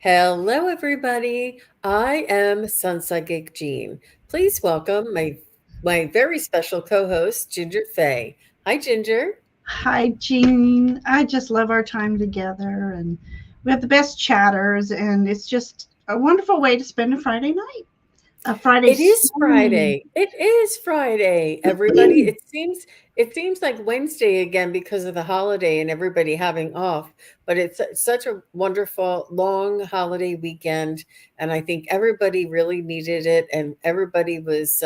Hello, everybody. I am SunPsychic Jean. Please welcome my very special co-host, Ginger Faye. Hi, Ginger. Hi, Jean. I just love our time together, and we have the best chatters, and it's just a wonderful way to spend a Friday night. A Friday It is morning. Friday. It is Friday, everybody. It seems like Wednesday again because of the holiday and everybody having off, but it's such a wonderful long holiday weekend, and I think everybody really needed it, and everybody was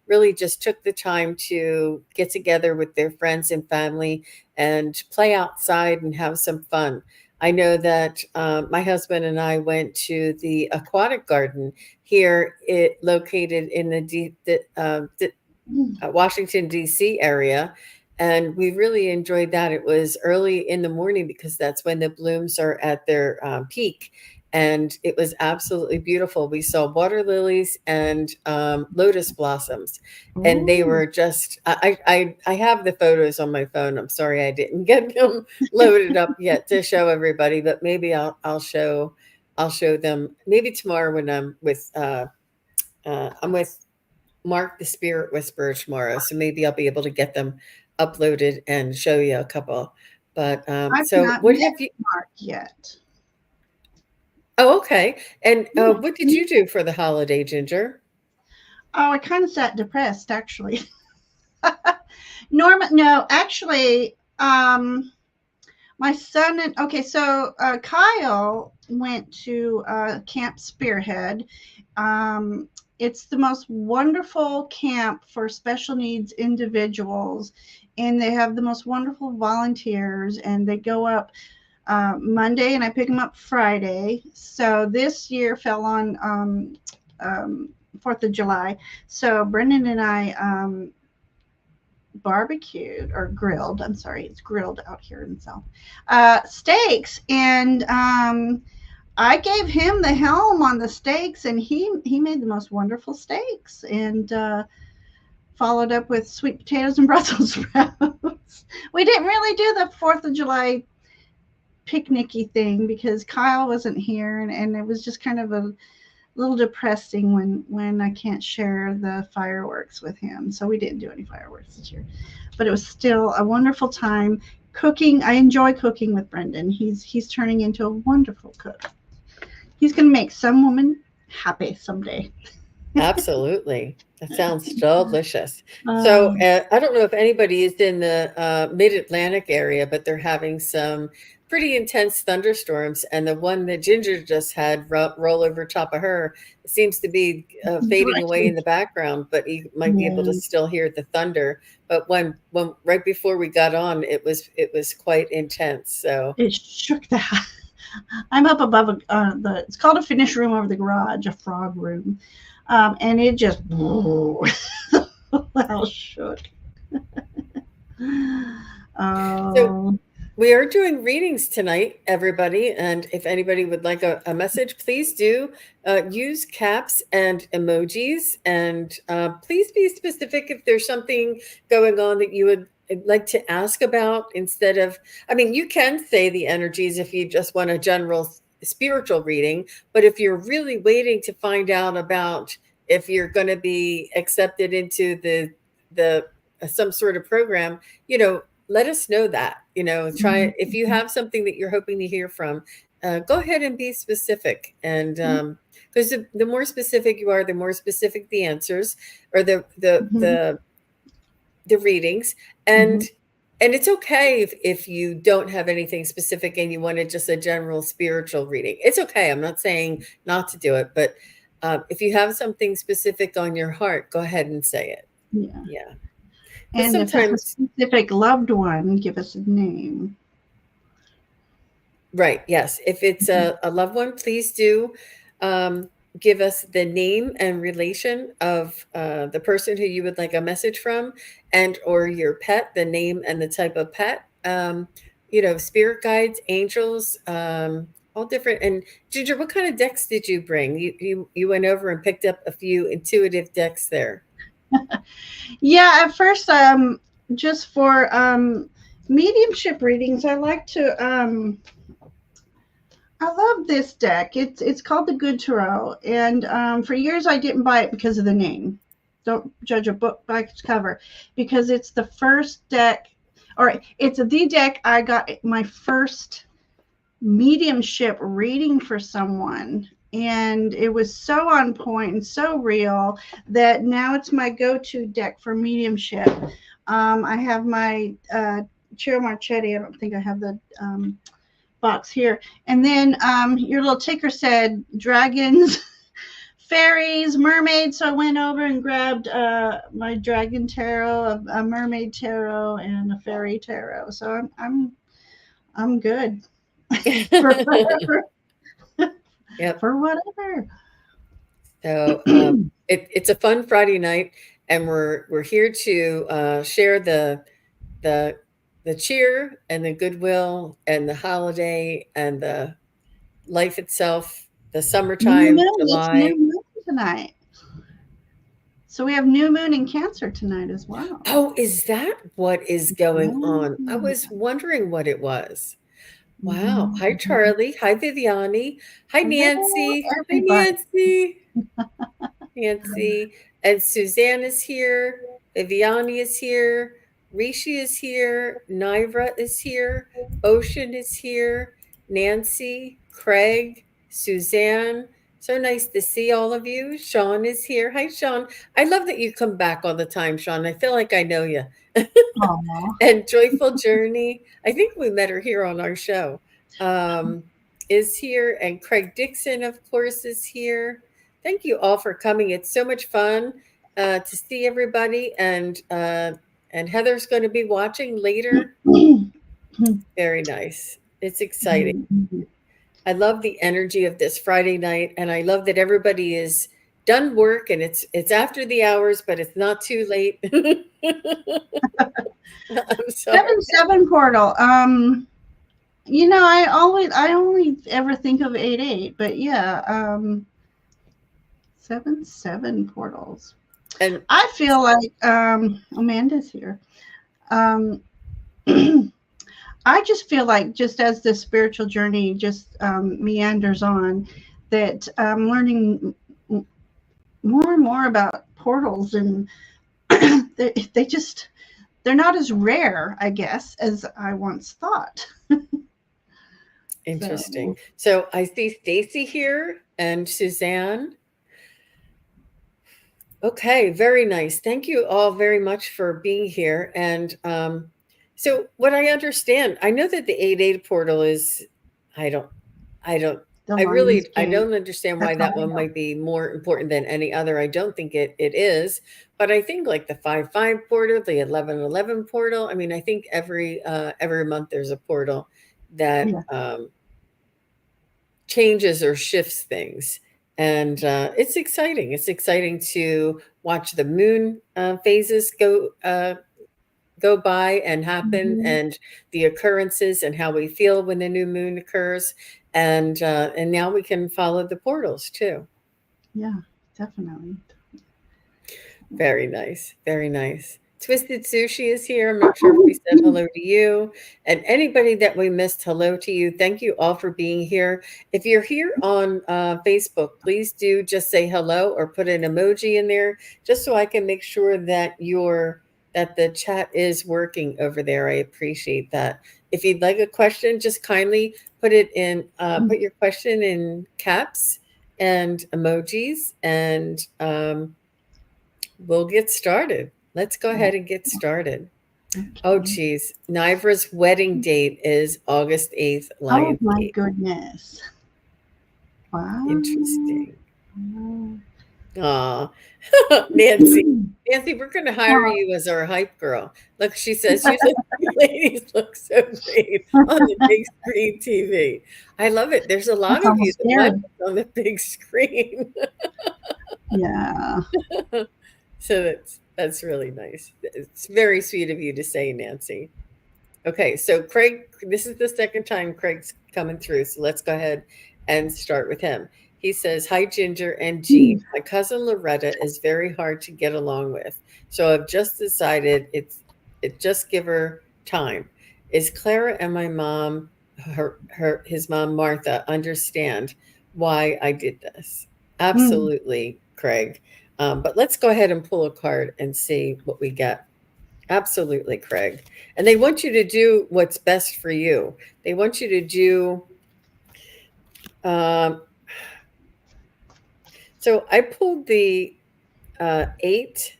really just took the time to get together with their friends and family and play outside and have some fun. I know that my husband and I went to the aquatic garden here, it located in the Washington D.C. area, and we really enjoyed that. It was early in the morning because that's when the blooms are at their peak, and it was absolutely beautiful. We saw water lilies and lotus blossoms, and they Oh, were just. I have the photos on my phone. I'm sorry I didn't get them loaded up yet to show everybody, but maybe I'll show them maybe tomorrow when I'm with Mark the Spirit Whisperer tomorrow, so maybe I'll be able to get them uploaded and show you a couple. But I've so not what met have you? Mark yet. Oh, okay. And Yeah. what did you do for the holiday, Ginger? Oh, I kind of sat depressed, actually. Norma, no, actually, my son and okay, so Kyle went to Camp Spearhead. Um, it's the most wonderful camp for special needs individuals, and they have the most wonderful volunteers. And they go up Monday, and I pick them up Friday. So this year fell on um, 4th of July. So Brendan and I barbecued or grilled. I'm sorry, it's grilled out here in the South. Steaks, and I gave him the helm on the steaks, and he made the most wonderful steaks, and followed up with sweet potatoes and Brussels sprouts. We didn't really do the 4th of July picnicky thing because Kyle wasn't here, and it was just kind of a little depressing when I can't share the fireworks with him. So we didn't do any fireworks this year, but it was still a wonderful time cooking. I enjoy cooking with Brendan. He's turning into a wonderful cook. He's going to make some woman happy someday. Absolutely. That sounds delicious. So, Um, I don't know if anybody is in the mid-Atlantic area, but they're having some pretty intense thunderstorms. And the one that Ginger just had roll over top of her seems to be fading away right. in the background, but you might be able to Yeah, still hear the thunder. But when right before we got on, it was quite intense. So, it shook the house. I'm up above it's called a finish room over the garage, a frog room, and it just the house shook. so Oh, we are doing readings tonight, everybody. And if anybody would like a message, please do use caps and emojis. And please be specific if there's something going on that you would like to ask about instead of, I mean, you can say the energies if you just want a general spiritual reading. But if you're really waiting to find out about if you're going to be accepted into the some sort of program, let us know that. Try if you have something that you're hoping to hear from, go ahead and be specific. And because the more specific you are, the more specific the answers or mhm, the readings. mhm. And it's okay if you don't have anything specific and you wanted just a general spiritual reading. It's okay. I'm not saying not to do it, but if you have something specific on your heart, go ahead and say it. Yeah. Yeah, because And if it's a sometimes. specific loved one, give us a name. Right. Yes. If it's Mhm. a loved one, please do um, give us the name and relation of the person who you would like a message from, and or your pet, the name and the type of pet. Spirit guides, angels, all different. And Ginger, what kind of decks did you bring? You went over and picked up a few intuitive decks there. Yeah, at first, just for mediumship readings, I like to, I love this deck. It's called the Good Tarot, and for years I didn't buy it because of the name. Don't judge a book by its cover, because it's the first deck, or it's the deck I got my first mediumship reading for someone, and it was so on point and so real that now it's my go-to deck for mediumship. I have my Chiro Marchetti. I don't think I have the box here. And then your little ticker said dragons, fairies, mermaids. So I went over and grabbed my dragon tarot, a mermaid tarot, and a fairy tarot. So I'm good for whatever. Yep. For whatever. So it's a fun Friday night, and we're here to share the cheer and the goodwill and the holiday and the life itself, the New summertime, moon. It's July. new moon tonight. So we have new moon in Cancer tonight as well. Oh, is that what is going on? I Yeah. was wondering what it was. Wow. Hi, Mhm. Charlie. Hi, Viviani. Hi, Hello, Nancy. Hi, everybody. Nancy. Nancy. And Suzanne is here. Viviani is here. Rishi is here. Nivra is here. Ocean is here. Nancy, Craig, Suzanne. So nice to see all of you. Sean is here. Hi, Sean. I love that you come back all the time, Sean. I feel like I know you. Aw. And Joyful Journey. I think we met her here on our show. Is here, and Craig Dixon, of course, is here. Thank you all for coming. It's so much fun to see everybody, and Heather's going to be watching later. Very nice. It's exciting. I love the energy of this Friday night, and I love that everybody is done work and it's after the hours, but it's not too late. I'm sorry. 7-7 portal. I only ever think of 8-8, but yeah, 7-7 portals. And I feel like Amanda's here. I just feel like, just as the spiritual journey just meanders on, that I'm learning more and more about portals, and they're not as rare, I guess, as I once thought. interesting. So I see Stacy here and Suzanne. Okay, very nice. Thank you all very much for being here. And so what I understand, I know that the 8-8 portal is, I don't, I don't, The I really, I Lionsgate. don't understand why That's all that I one know. might be more important than any other. I don't think it is, but I think like the 5-5 portal, the 11-11 portal. I mean, I think every month there's a portal that Yeah. changes or shifts things. And it's exciting. It's exciting to watch the moon phases go by and happen, Mhm. and the occurrences and how we feel when the new moon occurs. And now we can follow the portals too. Yeah, definitely. Very nice. Very nice. Twisted Sushi is here. I'm not sure if we said hello to you. And anybody that we missed, hello to you. Thank you all for being here. If you're here on Facebook, please do just say hello or put an emoji in there, just so I can make sure that the chat is working over there. I appreciate that. If you'd like a question, just kindly put your question in caps and emojis, and we'll get started. Let's go ahead and get started. Oh, Okay. geez. Nivra's wedding date is August 8th, Oh my Lionsgate. goodness. Wow. Interesting. Aw. Nancy. Nancy, we're going to hire Oh, you as our hype girl. Look, she says, you ladies look so great on the big screen TV. I love it. There's a lot that's of you almost that watch scary. us on the big screen. Yeah. So that's really nice. It's very sweet of you to say, Nancy. Okay, so Craig, this is the second time Craig's coming through, so let's go ahead and start with him. He says, "Hi, Ginger and Jean. My cousin Loretta is very hard to get along with, so I've just decided it just give her time. Is Clara and my mom his mom Martha understand why I did this. Mm. Absolutely, Craig. But let's go ahead and pull a card and see what we get. Absolutely, Craig. And they want you to do what's best for you. They want you to do. Um, so I pulled the eight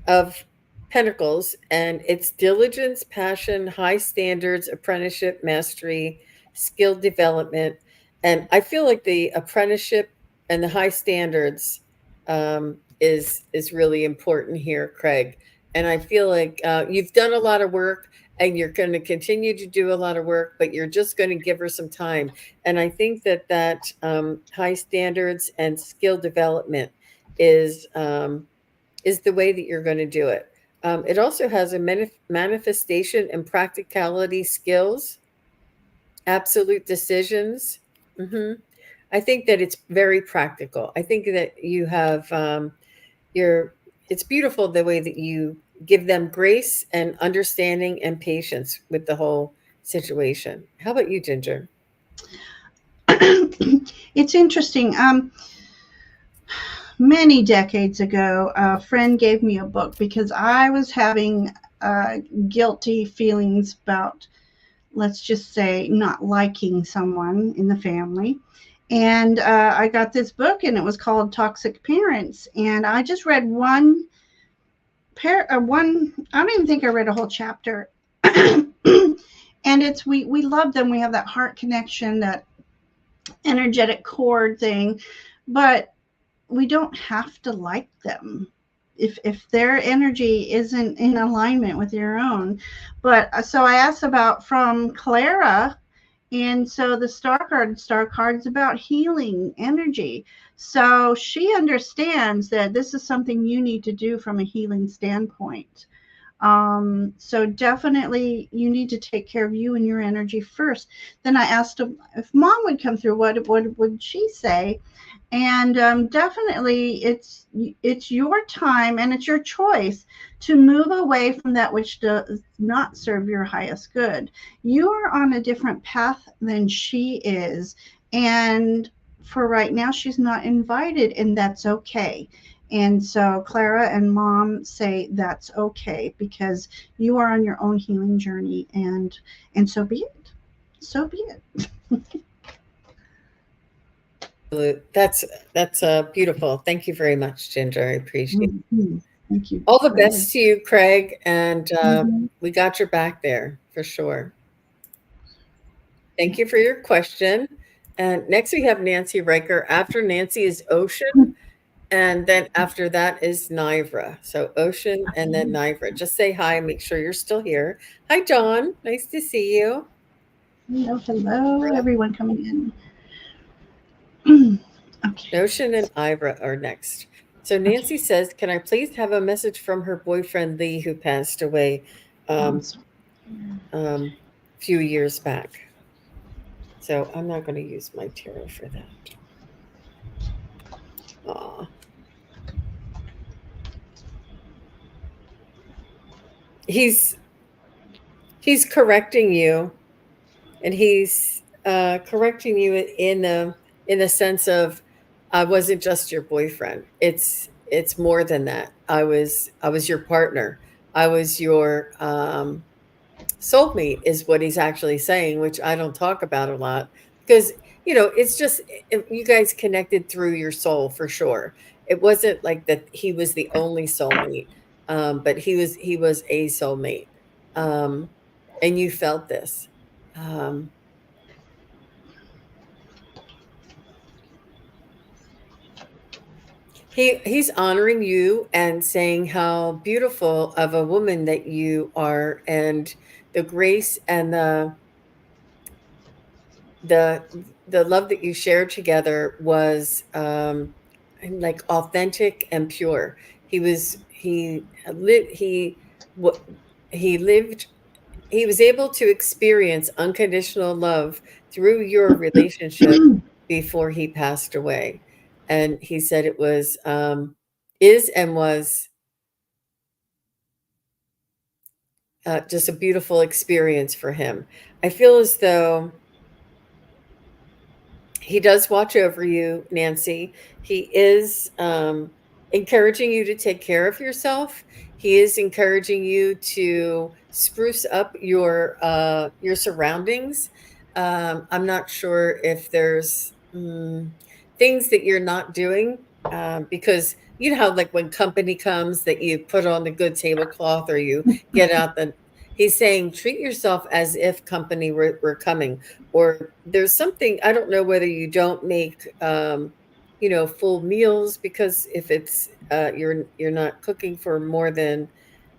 of Pentacles, and it's diligence, passion, high standards, apprenticeship, mastery, skill development. And I feel like the apprenticeship and the high standards is really important here, Craig. And I feel like you've done a lot of work, and you're going to continue to do a lot of work, but you're just going to give her some time. And I think that high standards and skill development is is the way that you're going to do it. It also has a manifestation and practicality skills, absolute decisions. hmm I think that it's very practical. I think that you have your. It's beautiful the way that you give them grace and understanding and patience with the whole situation. How about you, Ginger? It's interesting. Many decades ago, a friend gave me a book because I was having guilty feelings about, let's just say, not liking someone in the family. And I got this book, and it was called Toxic Parents. And I just read one. I don't even think I read a whole chapter. And it's we love them. We have that heart connection, that energetic cord thing, but we don't have to like them if their energy isn't in alignment with your own. But so I asked about from Clara, and so the star card's about healing energy. So she understands that this is something you need to do from a healing standpoint. So definitely you need to take care of you and your energy first. Then I asked him if mom would come through, what would she say? And definitely it's your time and it's your choice to move away from that which does not serve your highest good. You are on a different path than she is, and for right now she's not invited, and that's okay. And so Clara and mom say that's okay because you are on your own healing journey, and so be it. So be it. That's beautiful. Thank you very much, Ginger. I appreciate it. Mm-hmm. Thank you, All the Craig. best to you, Craig, and Mhm. we got your back there for sure. Thank you for your question. And next we have Nancy Riker. After Nancy is Ocean, and then after that is Nivra. So Ocean and then Nivra. Just say hi, make sure you're still here. Hi, John. Nice to see you. Hello, hello, everyone coming in. Okay, Ocean and Ivra are next. So okay. Nancy says, "Can I please have a message from her boyfriend Lee, who passed away um, Awesome. a few years back?" So I'm not going to use my tarot for that. Aw. He's he's correcting you, and he's correcting you in the sense of, I wasn't just your boyfriend. It's more than that. I was your partner. I was your soulmate, is what he's actually saying, which I don't talk about a lot because it's just you guys connected through your soul for sure. It wasn't like that he was the only soulmate, but he was a soulmate, um, and you felt this. Um, he's honoring you and saying how beautiful of a woman that you are, and the grace and the the love that you shared together was like authentic and pure. What he lived he was able to experience unconditional love through your relationship before he passed away. And he said it was is and was just a beautiful experience for him. I feel as though he does watch over you, Nancy. He is encouraging you to take care of yourself. He is encouraging you to spruce up your surroundings. I'm not sure if there's things that you're not doing because you know how like when company comes that you put on the good tablecloth or you get out the. He's saying treat yourself as if company were coming, or there's something. I don't know whether you don't make full meals, because if it's you're not cooking for more than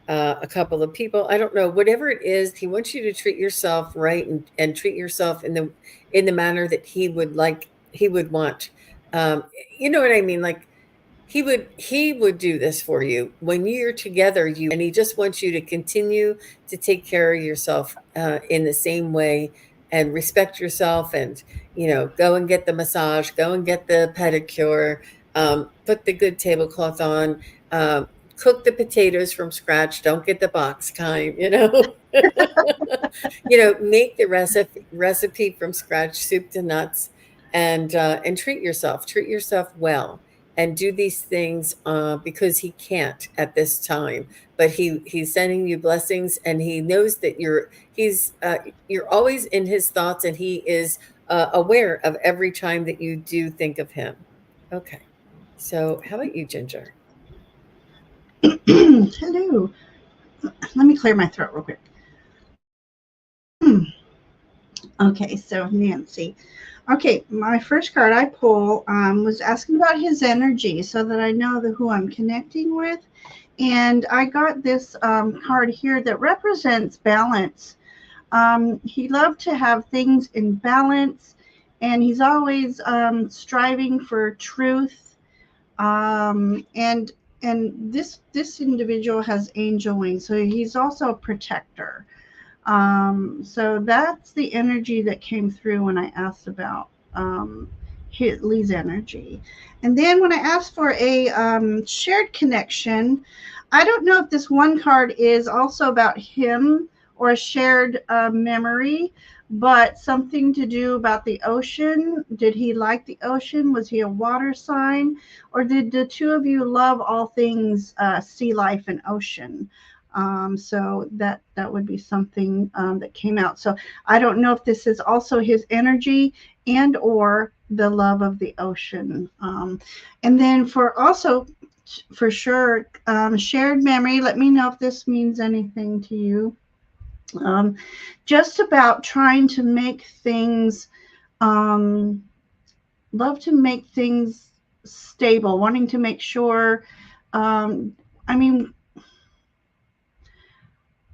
a couple of people. I don't know, whatever it is, he wants you to treat yourself right, and treat yourself in the manner that he would want. um you know what I mean, like he would do this for you when you're together, and he just wants you to continue to take care of yourself in the same way, and respect yourself, and go and get the massage, go and get the pedicure, put the good tablecloth on, cook the potatoes from scratch, don't get the box kind, make the recipe from scratch, soup to nuts, and treat yourself well, and do these things because he can't at this time, but he's sending you blessings, and he knows that you're always in his thoughts, and he is aware of every time that you do think of him. Okay, so how about you, Ginger? Hello. Let me clear my throat real quick. Okay, so Nancy. Okay, my first card I pull was asking about his energy so that I know who I'm connecting with. And I got this card here that represents balance. He loved to have things in balance, and he's always striving for truth. And this individual has angel wings, so he's also a protector. So that's the energy that came through when I asked about Lee's energy. And then when I asked for a shared connection, I don't know if this one card is also about him or a shared memory, but something to do about the ocean. Did he like the ocean? Was he a water sign? Or did the two of you love all things sea life and ocean? So that would be something that came out. So I don't know if this is also his energy and or the love of the ocean. And then for sure, shared memory. Let me know if this means anything to you. Um, just about trying to make things, um, love to make things stable, wanting to make sure. I mean,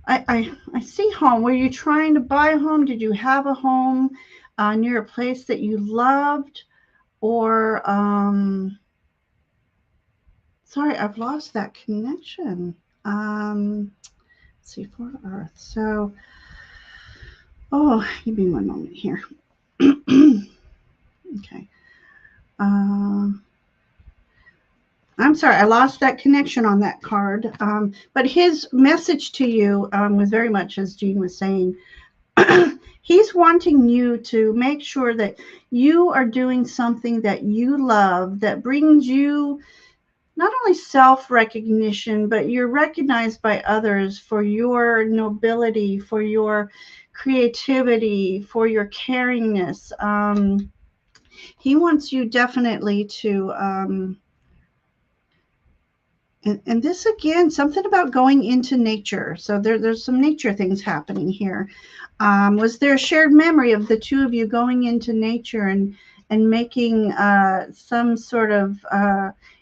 I see home. Were you trying to buy a home? Did you have a home near a place that you loved? Or, sorry, I've lost that connection. Let's see, for Earth. So, oh, give me one moment here. Okay. I'm sorry, I lost that connection on that card. But his message to you was very much, as Jean was saying, he's wanting you to make sure that you are doing something that you love, that brings you not only self-recognition, but you're recognized by others for your nobility, for your creativity, for your caringness. He wants you definitely to and this again, something about going into nature. So there's some nature things happening here. Was there a shared memory of the two of you going into nature and making some sort of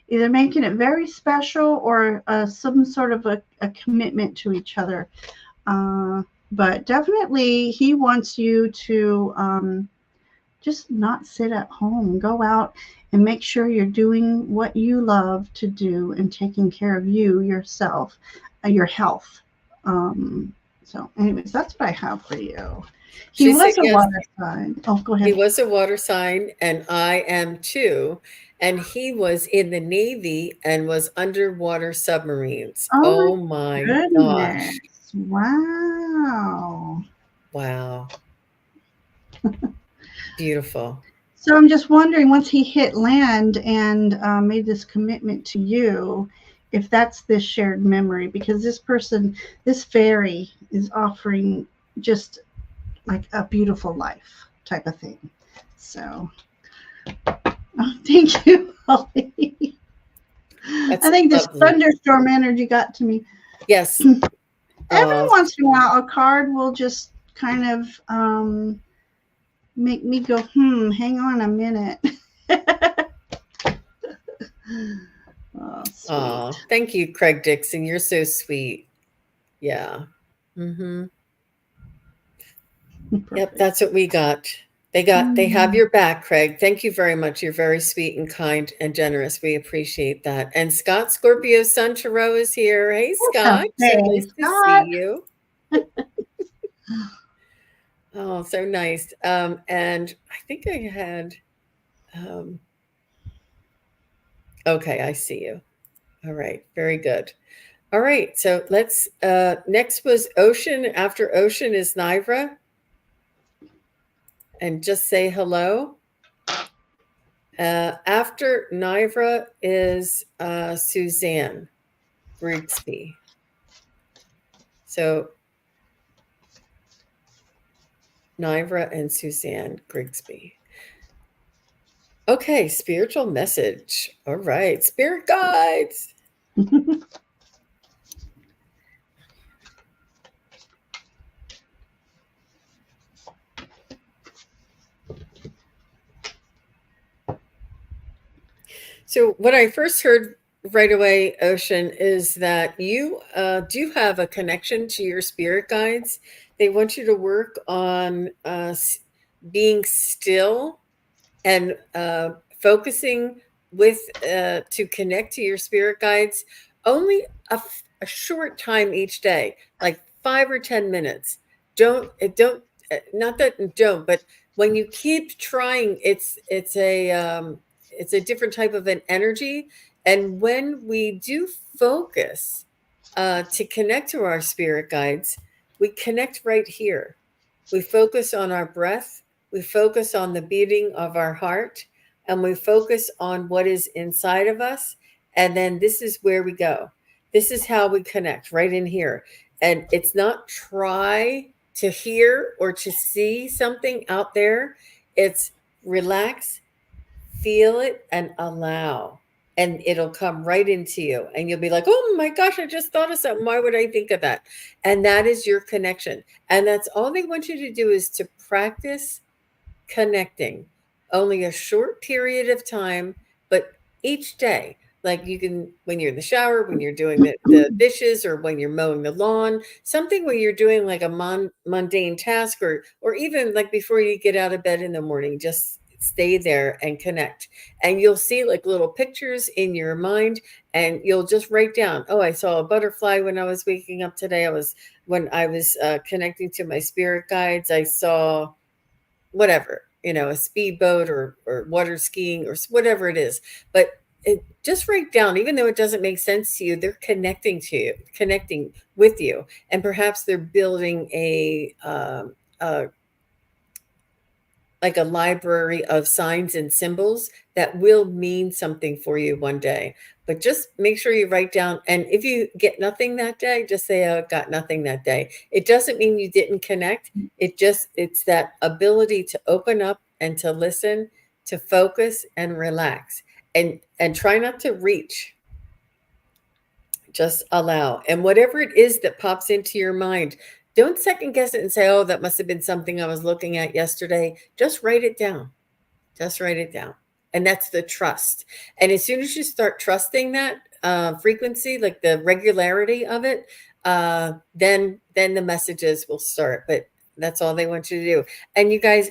either making it very special or some sort of a commitment to each other? But definitely, he wants you to just not sit at home. Go out and make sure you're doing what you love to do and taking care of you, yourself, your health. So, anyways, that's what I have for you. He She said was a yes. water sign. Oh, go He ahead. was a water sign, and I am too. And he was in the Navy and was underwater submarines. Oh my Oh my goodness. gosh. Wow. Wow. Beautiful. So I'm just wondering, once he hit land and made this commitment to you, if that's this shared memory, because this person, this fairy, is offering just like a beautiful life type of thing. So, oh, thank you, Holly. I That's think this lovely. thunderstorm energy got to me. Yes. Every Oh, once in a while, a card will just kind of make me go, hang on a minute. Oh, oh, sweet. thank you, Craig Dixon. You're so sweet. Yeah. Mm-hmm. Yep, Perfect. that's what we got. They have Mm. your back, Craig. Thank you very much. You're very sweet and kind and generous. We appreciate that. And Scott Scorpio Sun Tarot is here. Hey, So, Scott. So hey, nice to see Scott. you. Oh, so nice. And I think I had, um, okay, I see you. All right, very good. All right, so let's, next was Ocean. After Ocean is Nivra. And just say hello. After Nivra is Suzanne Grigsby. So Nivra and Suzanne Grigsby. Okay, spiritual message. All right, spirit guides. So, what I first heard right away, Ocean, is that you do have a connection to your spirit guides. They want you to work on being still and focusing with to connect to your spirit guides only a short time each day, like 5 or 10 minutes. Don't not that don't, but when you keep trying, it's a different type of an energy. And when we do focus to connect to our spirit guides, we connect right here. We focus on our breath, we focus on the beating of our heart, and we focus on what is inside of us. And then this is where we go. This is how we connect right in here. And it's not try to hear or to see something out there, it's relax, feel it, and allow. And it'll come right into you. And you'll be like, oh my gosh, I just thought of something. Why would I think of that? And that is your connection. And that's all they want you to do is to practice connecting only a short period of time, but each day. Like you can, when you're in the shower, when you're doing the dishes, or when you're mowing the lawn, something where you're doing like a mundane task, or even like before you get out of bed in the morning, just stay there and connect. And you'll see like little pictures in your mind, and you'll just write down, oh, I saw a butterfly when I was waking up today. When I was connecting to my spirit guides, I saw whatever, a speedboat, or water skiing, or whatever it is. But just write down, even though it doesn't make sense to you, they're connecting to you, connecting with you. And perhaps they're building a like a library of signs and symbols that will mean something for you one day. But just make sure you write down. And if you get nothing that day, just say, oh, I got nothing that day. It doesn't mean you didn't connect. It's that ability to open up and to listen, to focus and relax, and try not to reach. Just allow. And whatever it is that pops into your mind, don't second guess it and say, oh, that must have been something I was looking at yesterday. Just write it down. Just write it down. And that's the trust. And as soon as you start trusting that frequency, like the regularity of it, then the messages will start. But that's all they want you to do. And you guys,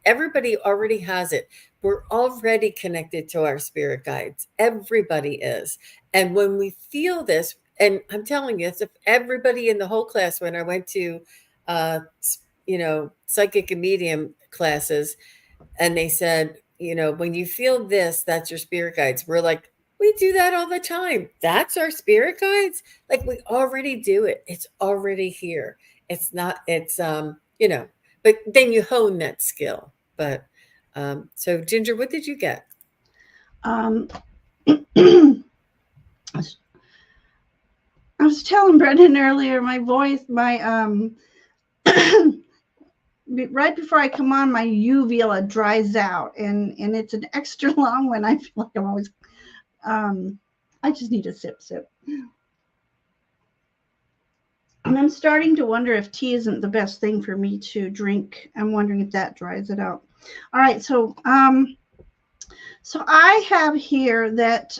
everybody already has it. We're already connected to our spirit guides. Everybody is. And when we feel this, and I'm telling you, it's if everybody in the whole class, when I went to, uh, psychic and medium classes, and they said, when you feel this, that's your spirit guides. We're like, We do that all the time. That's our spirit guides. Like we already do it. It's already here. It's not, it's, but then you hone that skill. But, so Ginger, what did you get? Um, I was telling Brendan earlier, my voice, my right before I come on, my uvula dries out, and it's an extra long one. I feel like I'm always, I just need a sip. And I'm starting to wonder if tea isn't the best thing for me to drink. I'm wondering if that dries it out. All right, so I have here that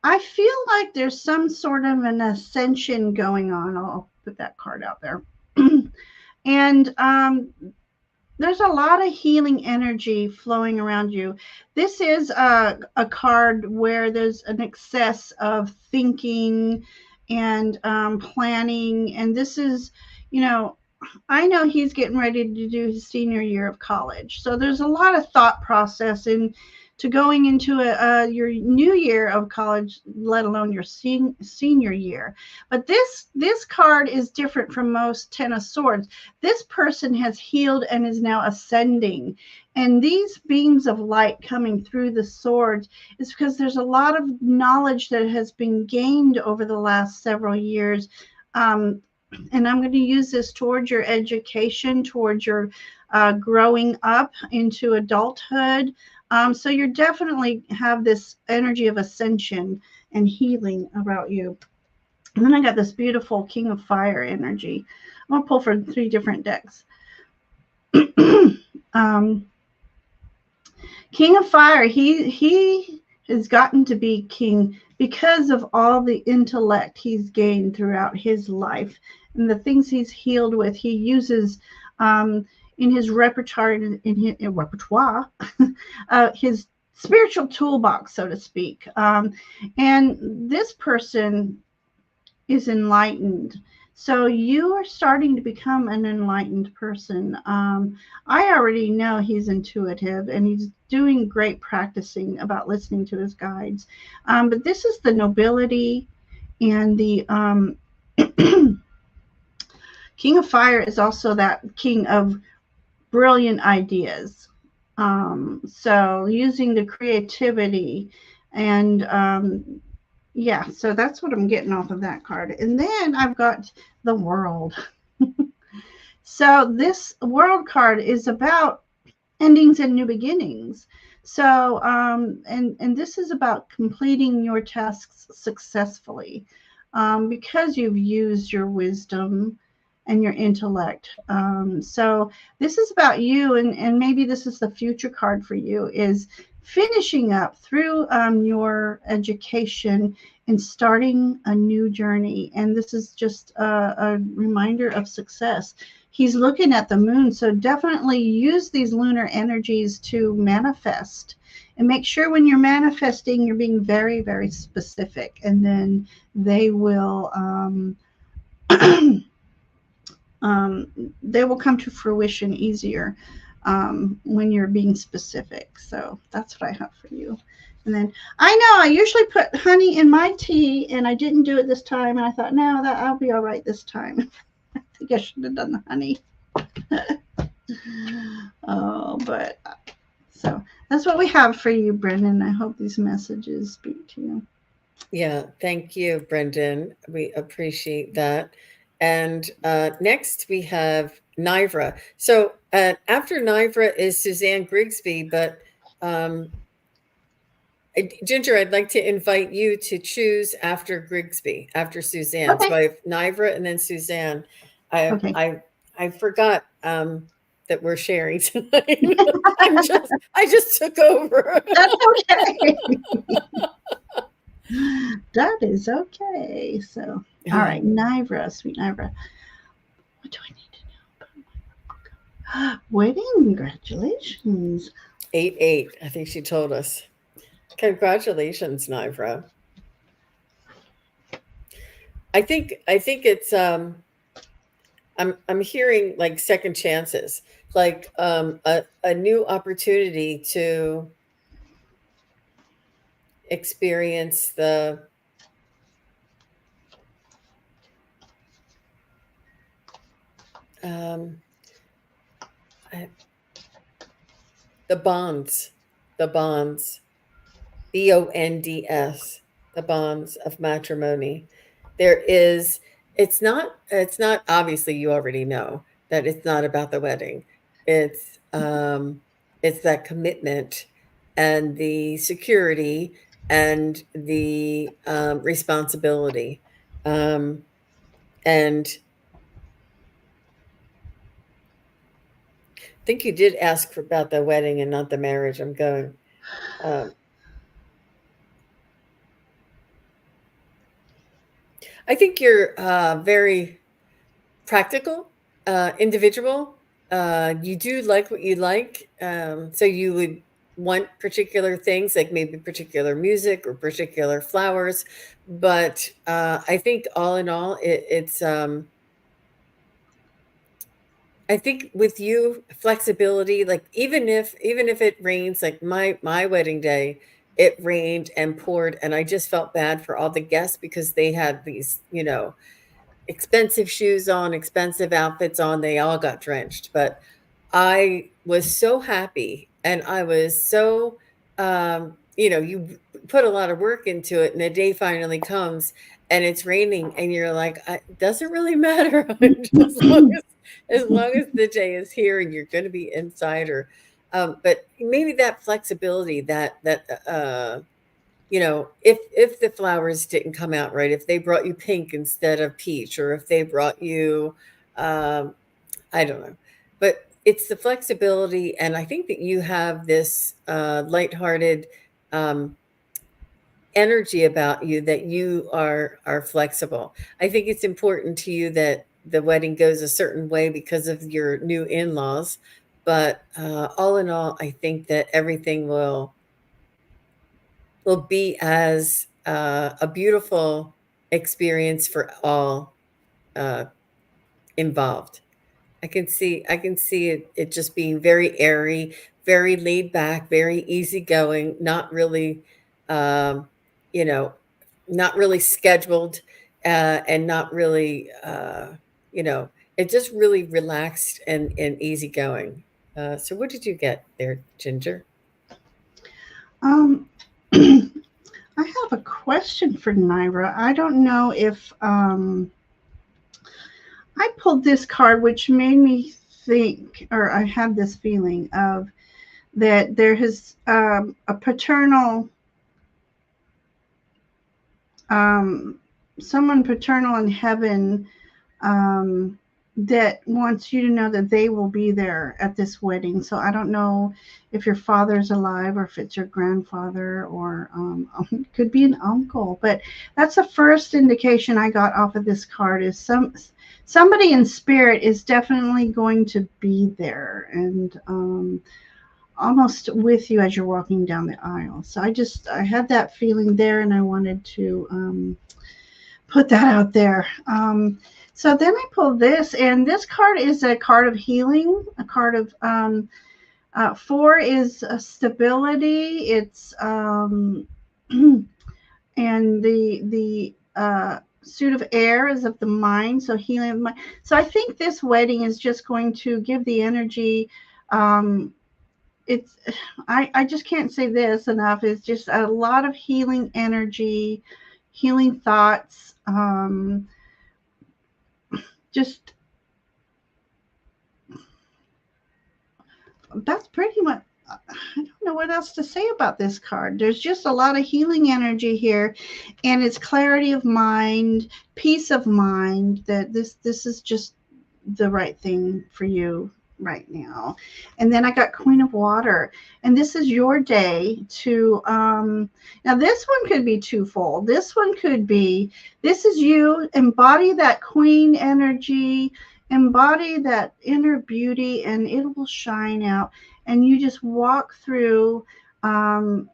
I feel like there's some sort of an ascension going on. I'll put that card out there. And there's a lot of healing energy flowing around you. This is a card where there's an excess of thinking and planning. And this is, I know he's getting ready to do his senior year of college. So there's a lot of thought process to going into your new year of college, let alone your senior year. But this card is different from most Ten of Swords. This person has healed and is now ascending. And these beams of light coming through the swords is because there's a lot of knowledge that has been gained over the last several years. And I'm going to use this towards your education, towards your growing up into adulthood. So you definitely have this energy of ascension and healing about you. And then I got this beautiful King of Fire energy. I'm going to pull for 3 different decks. King of Fire, he has gotten to be king because of all the intellect he's gained throughout his life and the things he's healed with. He uses in his repertoire, his spiritual toolbox, so to speak. And this person is enlightened. So you are starting to become an enlightened person. I already know he's intuitive and he's doing great practicing about listening to his guides. But this is the nobility, and the King of Fire is also that king of brilliant ideas. So using the creativity and yeah, so that's what I'm getting off of that card. And then I've got the World. So this World card is about endings and new beginnings. So and this is about completing your tasks successfully because you've used your wisdom and your intellect. So this is about you, and maybe this is the future card for you, is finishing up through your education and starting a new journey. And this is just a reminder of success. He's looking at the moon, so definitely use these lunar energies to manifest. And make sure when you're manifesting, you're being very, very specific, and then they will they will come to fruition easier when you're being specific. So that's what I have for you. And then I know I usually put honey in my tea, and I didn't do it this time. And I thought, no, that I'll be all right this time. I think I should have done the honey. Oh, but so that's what we have for you, Brendan. I hope these messages speak to you. Yeah, thank you, Brendan. We appreciate that. And next we have Nivra. So after Nivra is Suzanne Grigsby, but Ginger, I'd like to invite you to choose after Grigsby, after Suzanne. Okay. So I have Nivra and then Suzanne. I Okay. I I forgot that we're sharing tonight. I just took over. That's okay. That is okay. So, all right, Nivra, sweet Nivra. What do I need to know? Wedding, congratulations. 8-8. I think she told us. Congratulations, Nivra. I think it's I'm hearing like second chances, like a new opportunity to experience um, I- the bonds, the bonds, bonds, the bonds of matrimony. There is, it's not obviously you already know that it's not about the wedding. It's it's that commitment and the security and the responsibility. Um and I think you did ask about the wedding and not the marriage. I'm going. Um, I think you're very practical, individual. You do like what you like, so you would want particular things, like maybe particular music or particular flowers. But I think all in all, it's. I think with you, flexibility, like even if it rains, like my wedding day, it rained and poured, and I just felt bad for all the guests because they had these, expensive shoes on, expensive outfits on, they all got drenched, but I was so happy and I was so, you put a lot of work into it and the day finally comes and it's raining and you're like, it doesn't really matter as long as the day is here and you're going to be inside but maybe that flexibility if the flowers didn't come out right, if they brought you pink instead of peach, or if they brought you, um, I don't know, but it's the flexibility, and I think that you have this lighthearted um, energy about you that you are flexible. I think it's important to you that the wedding goes a certain way because of your new in-laws, but all in all, I think that everything will be as a beautiful experience for all uh, involved. I can see it just being very airy, very laid back, very easygoing, um, you know, not really scheduled, and not really, it just really relaxed and easygoing. So what did you get there, Ginger? Um, I have a question for Naira. I don't know if I pulled this card, which made me think, or I had this feeling of that there is a paternal, um, someone paternal in heaven um, that wants you to know that they will be there at this wedding. So I don't know if your father's alive or if it's your grandfather or could be an uncle. But that's the first indication I got off of this card is somebody in spirit is definitely going to be there and almost with you as you're walking down the aisle. So I had that feeling there, and I wanted to put that out there. So then I pulled this, and this card is a card of healing, a card of four is stability. It's and the suit of air is of the mind, so healing of the mind. So I think this wedding is just going to give the energy. It's I just can't say this enough. It's just a lot of healing energy, healing thoughts. Just that's pretty much I don't know what else to say about this card. There's just a lot of healing energy here, and it's clarity of mind, peace of mind that this is just the right thing for you right now. And then I got Queen of Water, and this is your day to now this one could be twofold. This one could be this is you embody that queen energy, embody that inner beauty, and it will shine out, and you just walk through um,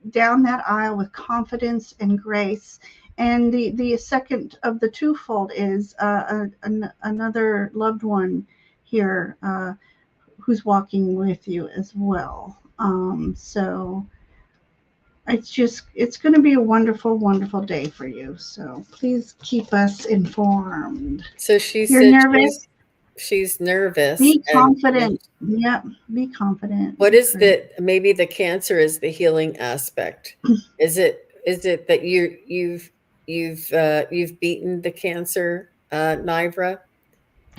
down that aisle with confidence and grace. And the second of the twofold is another loved one here who's walking with you as well. So it's going to be a wonderful, wonderful day for you. So please keep us informed. So she You're said nervous? she's nervous, Be and confident. Yep. Be confident. what Be is courageous. the maybe the cancer is the healing aspect? Is it that you've beaten the cancer, Nivra?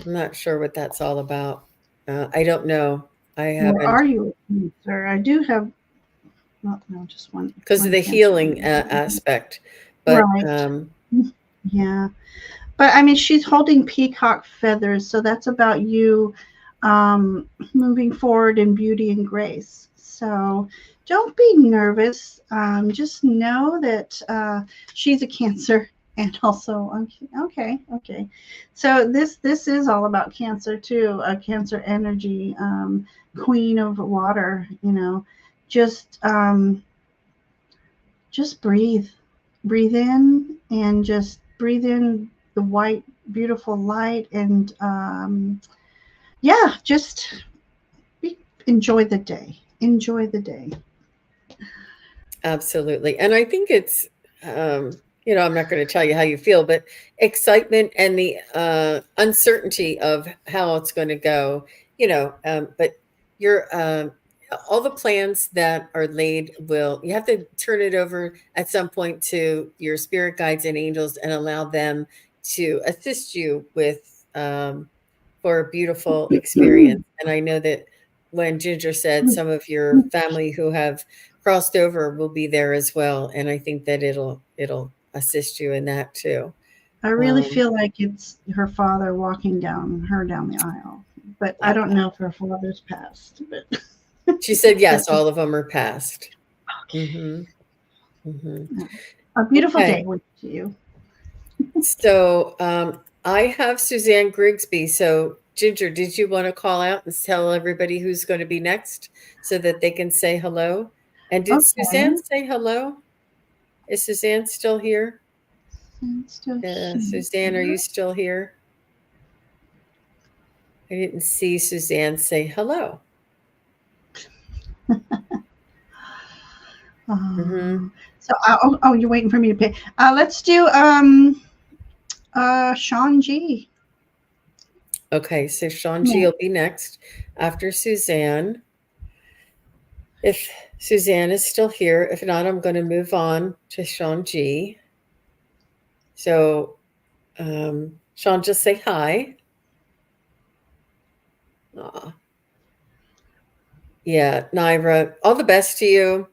I'm not sure what that's all about. I don't know. I Or haven't, are you a cancer? I do have, well, no, just because of one the cancer. healing aspect. But Right. Yeah. But I mean, she's holding peacock feathers, so that's about you moving forward in beauty and grace. So don't be nervous. Just know that she's a Cancer, and also okay, okay. So this is all about Cancer too. A Cancer energy, Queen of Water. You know, just um, just breathe in, and just breathe in the white beautiful light, and yeah, just be, enjoy the day. absolutely. And I think it's, I'm not going to tell you how you feel, but excitement and the uncertainty of how it's going to go, but you're, all the plans that are laid you have to turn it over at some point to your spirit guides and angels and allow them to assist you for a beautiful experience. And I know that when Ginger said some of your family who have crossed over will be there as well, and I think that it'll assist you in that too. I really Um, feel like it's her father walking down the aisle, but I uh, don't know if her father's passed. But she said yes, that's just all of them are passed. Hmm. Hmm. a beautiful day Okay, with you. so I have Suzanne Grigsby. So Ginger, did you want to call out and tell everybody who's going to be next so that they can say hello? And did Okay. Suzanne say hello? Is Suzanne still here? And still Suzanne, are you here. still here? I didn't see Suzanne say hello. Hmm. So, you're waiting for me to pay. Let's do Sean G. Okay, so Sean G Yeah. will be next after Suzanne. If Suzanne is still here, if not, I'm going to move on to Sean G. So, Sean, just say hi. Aw. Yeah, Naira, all the best to you.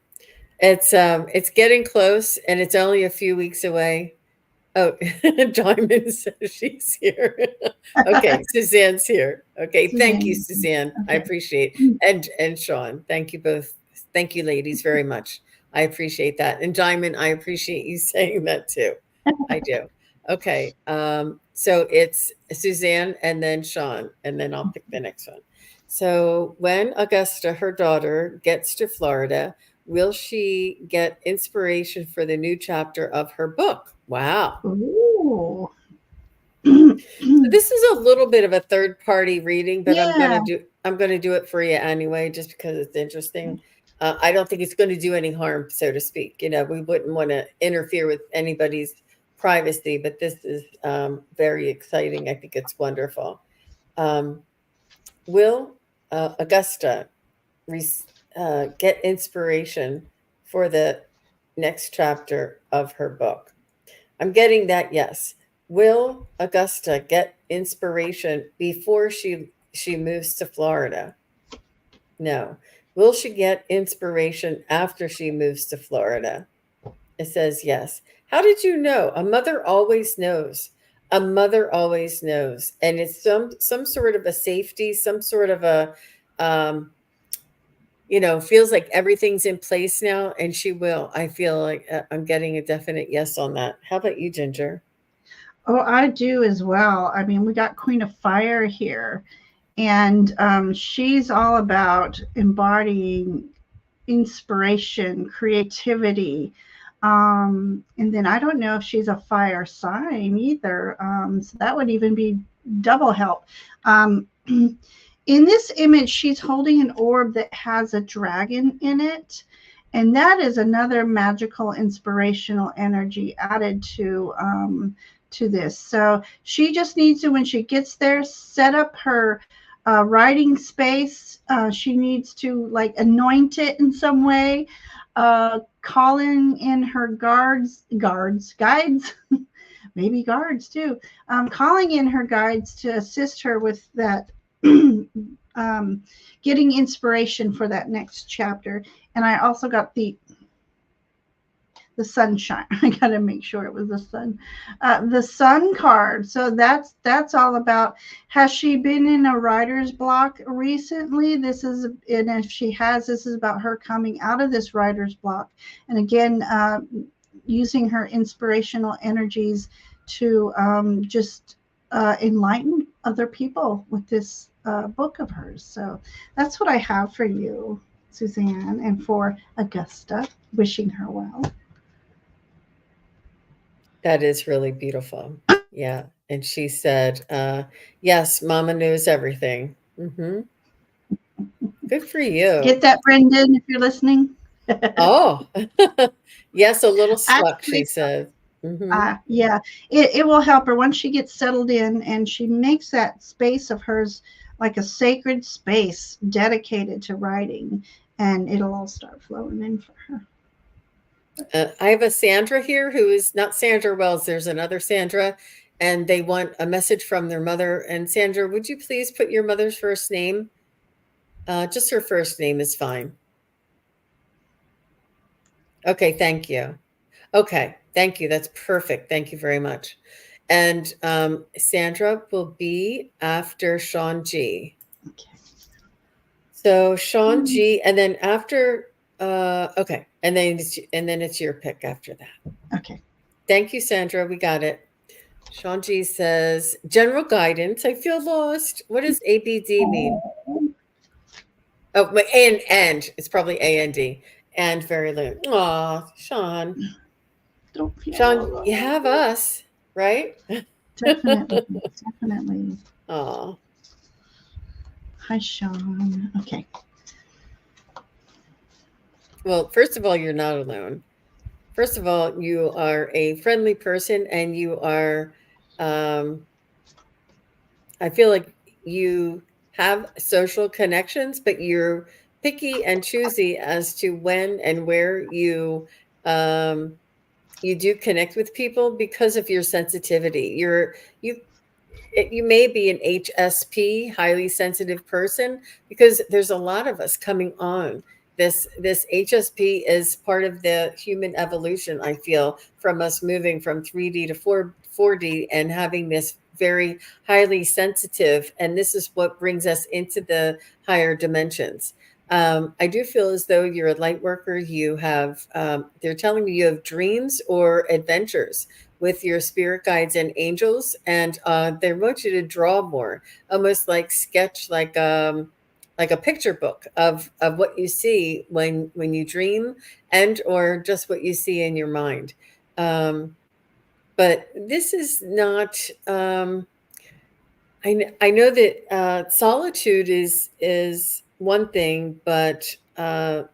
It's getting close, and it's only a few weeks away. Oh, Diamond says she's here. Okay, Suzanne's here. Okay, thank you, Suzanne. Suzanne. I Okay. appreciate, and Sean. Thank you both. Thank you, ladies, very much. I appreciate that. And Diamond, I appreciate you saying that too. I do. Okay, so it's Suzanne and then Sean, and then I'll pick the next one. So when Augusta, her daughter, gets to Florida, will she get inspiration for the new chapter of her book? Wow. Ooh. So this is a little bit of a third party reading, but Yeah. I'm gonna do it for you anyway, just because it's interesting. I don't think it's going to do any harm, so to speak. We wouldn't want to interfere with anybody's privacy, but this is very exciting. I think it's wonderful. Um, will Augusta re- get inspiration for the next chapter of her book? I'm getting that yes. Will Augusta get inspiration before she moves to Florida? No. Will she get inspiration after she moves to Florida? It says yes. How did you know? A mother always knows. A mother always knows, and it's some sort of a safety, some sort of a um, feels like everything's in place now, and she will. I feel like I'm getting a definite yes on that. How about you, Ginger? Oh, I do as well. I mean, we got Queen of Fire here, and she's all about embodying inspiration, creativity. And then I don't know if she's a fire sign either. So that would even be double help. In this image, she's holding an orb that has a dragon in it. And that is another magical, inspirational energy added to this. So she just needs to, when she gets there, set up her writing space. She needs to like anoint it in some way. Calling in her guides, maybe guards too. Calling in her guides to assist her with that. um, Getting inspiration for that next chapter. And I also got the sunshine. I got to make sure it was the sun card. So that's all about. Has she been in a writer's block recently? This is, and if she has, this is about her coming out of this writer's block. And again, using her inspirational energies to just enlighten other people with this book of hers. So that's what I have for you, Suzanne, and for Augusta, wishing her well. That is really beautiful. Yeah. And she said, yes, Mama knows everything. Good for you. Get that, Brendan, if you're listening. Oh, yes, a little stuck, she Actually, said. Hmm. yeah, it will help her once she gets settled in and she makes that space of hers like a sacred space dedicated to writing, and it'll all start flowing in for her. I have a Sandra here who is not Sandra Wells. There's another Sandra, and they want a message from their mother. And Sandra, would you please put your mother's first name? Just her first name is fine. Okay, thank you. Okay, thank you. That's perfect. Thank you very much. And Sandra will be after Sean G. Okay. So Sean G, and then after, okay, and then it's your pick after that. Okay. Thank you, Sandra. We got it. Sean G says, general guidance. I feel lost. What does ABD mean? Oh, and it's probably AND and very low. Aw, Sean. Don't feel Sean, alone. you have us, right? Definitely, definitely. Aw. Hi, Sean. Okay. Well, first of all, you're not alone. First of all, you are a friendly person and you are, um, I feel like you have social connections, but you're picky and choosy as to when and where um, you do connect with people because of your sensitivity. You you may be an HSP, highly sensitive person, because there's a lot of us coming on. This HSP is part of the human evolution, I feel, from us moving from 3D to 4D and having this very highly sensitive, and this is what brings us into the higher dimensions. I do feel as though you're a light worker. You have, they're telling me you have dreams or adventures with your spirit guides and angels, and they want you to draw more, almost like sketch, like a picture book of what you see when you dream, and or just what you see in your mind. But this is not. I know that solitude is one thing, but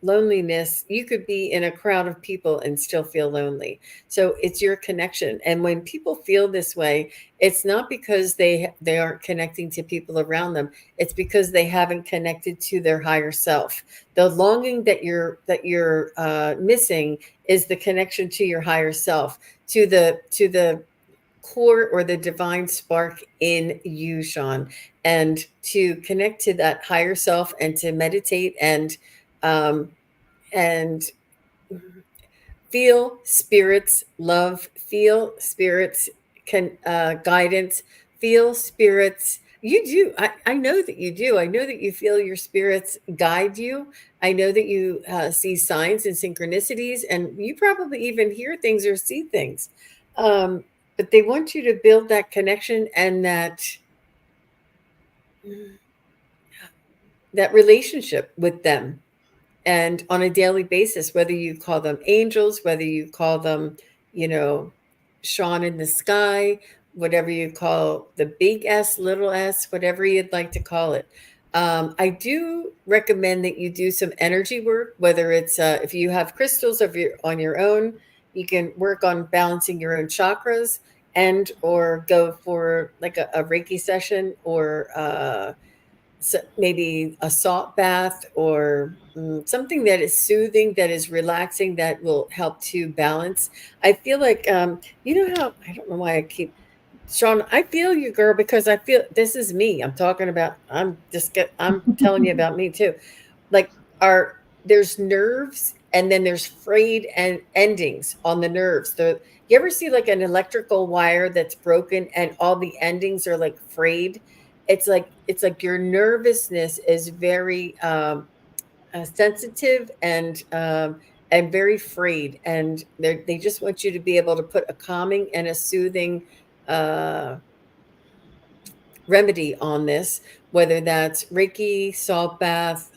loneliness, you could be in a crowd of people and still feel lonely. So it's your connection. And when people feel this way, it's not because they aren't connecting to people around them. It's because they haven't connected to their higher self. The longing that you're missing is the connection to your higher self, to the core or the divine spark in you, Sean, and to connect to that higher self and to meditate and feel spirits love, feel spirits guidance, feel spirits. You do. I know that you do. I know that you feel your spirits guide you. I know that you see signs and synchronicities, and you probably even hear things or see things. Um, but they want you to build that connection and that relationship with them, and on a daily basis, whether you call them angels, whether you call them, you know, Sean in the sky, whatever you call the big S, little s, whatever you'd like to call it. I do recommend that you do some energy work, whether it's if you have crystals of your on your own, you can work on balancing your own chakras and or go for like a Reiki session or maybe a salt bath or something that is soothing, that is relaxing, that will help to balance. I feel like you know how I don't know why I keep Sean, I feel you, girl, because I feel this is me. I'm talking about. I'm telling you about me too. Like, our there's nerves, and then there's frayed and endings on the nerves. The You ever see like an electrical wire that's broken and all the endings are like frayed? It's like your nervousness is very sensitive and very frayed, and they just want you to be able to put a calming and a soothing uh, remedy on this, whether that's Reiki, salt bath,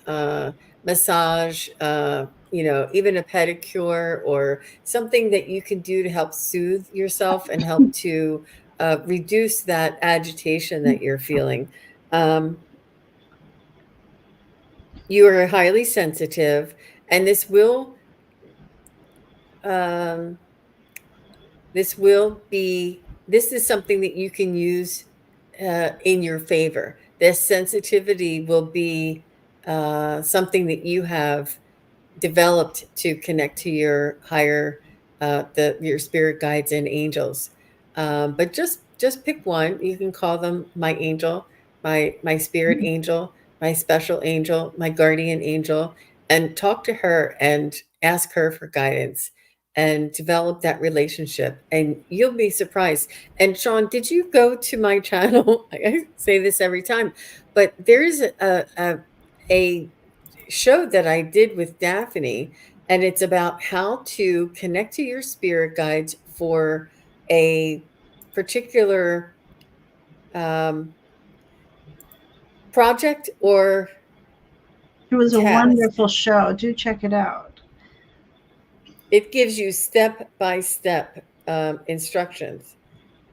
massage, even a pedicure or something that you can do to help soothe yourself and help to reduce that agitation that you're feeling. Um, you are highly sensitive, and um, this is something that you can use in your favor. This sensitivity will be something that you have developed to connect to your higher your spirit guides and angels. But just pick one. You can call them my angel, my spirit angel, my special angel, my guardian angel, and talk to her and ask her for guidance and develop that relationship, and you'll be surprised. And Sean, did you go to my channel? I say this every time, but there is a show that I did with Daphne, and it's about how to connect to your spirit guides for a particular um, project or It was a task. wonderful show. Do check it out. It gives you step by step instructions.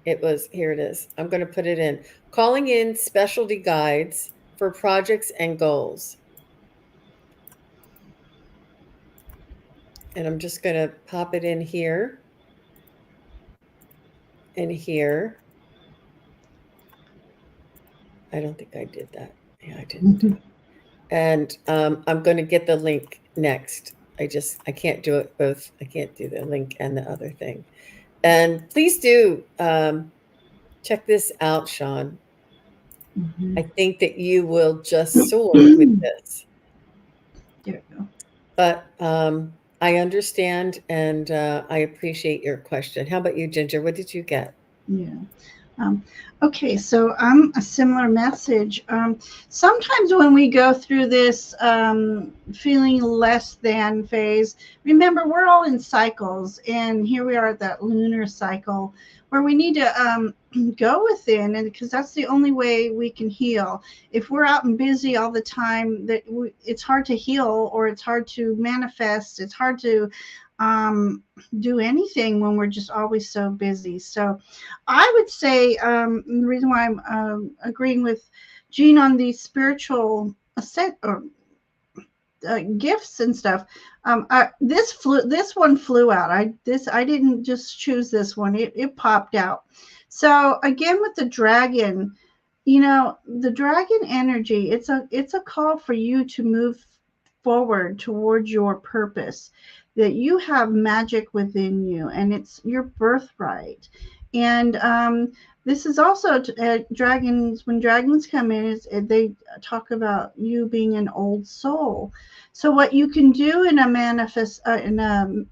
Here it is. I'm going to put it in. Calling in specialty guides for projects and goals. And I'm just going to pop it in here and here. I don't think I did that. Yeah, I didn't do it. And I'm going to get the link next. I can't do it both. I can't do the link and the other thing. And please do check this out, Sean. I think that you will just soar with this. There you go. But I understand, and I appreciate your question. How about you, Ginger? What did you get? Yeah. Um, okay, so a similar message. Sometimes when we go through this feeling less than phase, remember we're all in cycles, and here we are at that lunar cycle where we need to go within, and because that's the only way we can heal. If we're out and busy all the time, it's hard to heal, or it's hard to manifest. It's hard to do anything when we're just always so busy. So I would say the reason why I'm agreeing with Jean on these spiritual ascent or gifts and stuff. This one flew out. I didn't just choose this one. It popped out. So again with the dragon, the dragon energy. It's a call for you to move forward towards your purpose, that you have magic within you, and it's your birthright. And this is also dragons. When dragons come in, they talk about you being an old soul. So what you can do in a manifest in a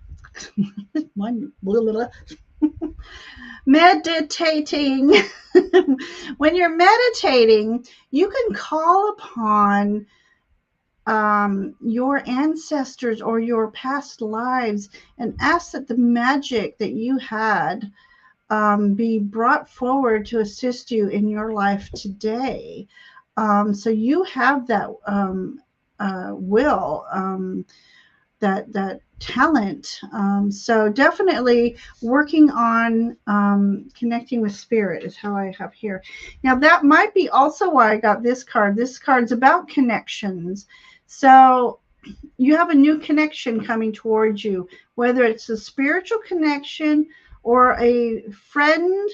one meditating when you're meditating, you can call upon your ancestors or your past lives and ask that the magic that you had be brought forward to assist you in your life today. So you have that will. that talent. So definitely working on connecting with spirit is how I have here. Now that might be also why I got this card. This card's about connections. So you have a new connection coming towards you, whether it's a spiritual connection or a friend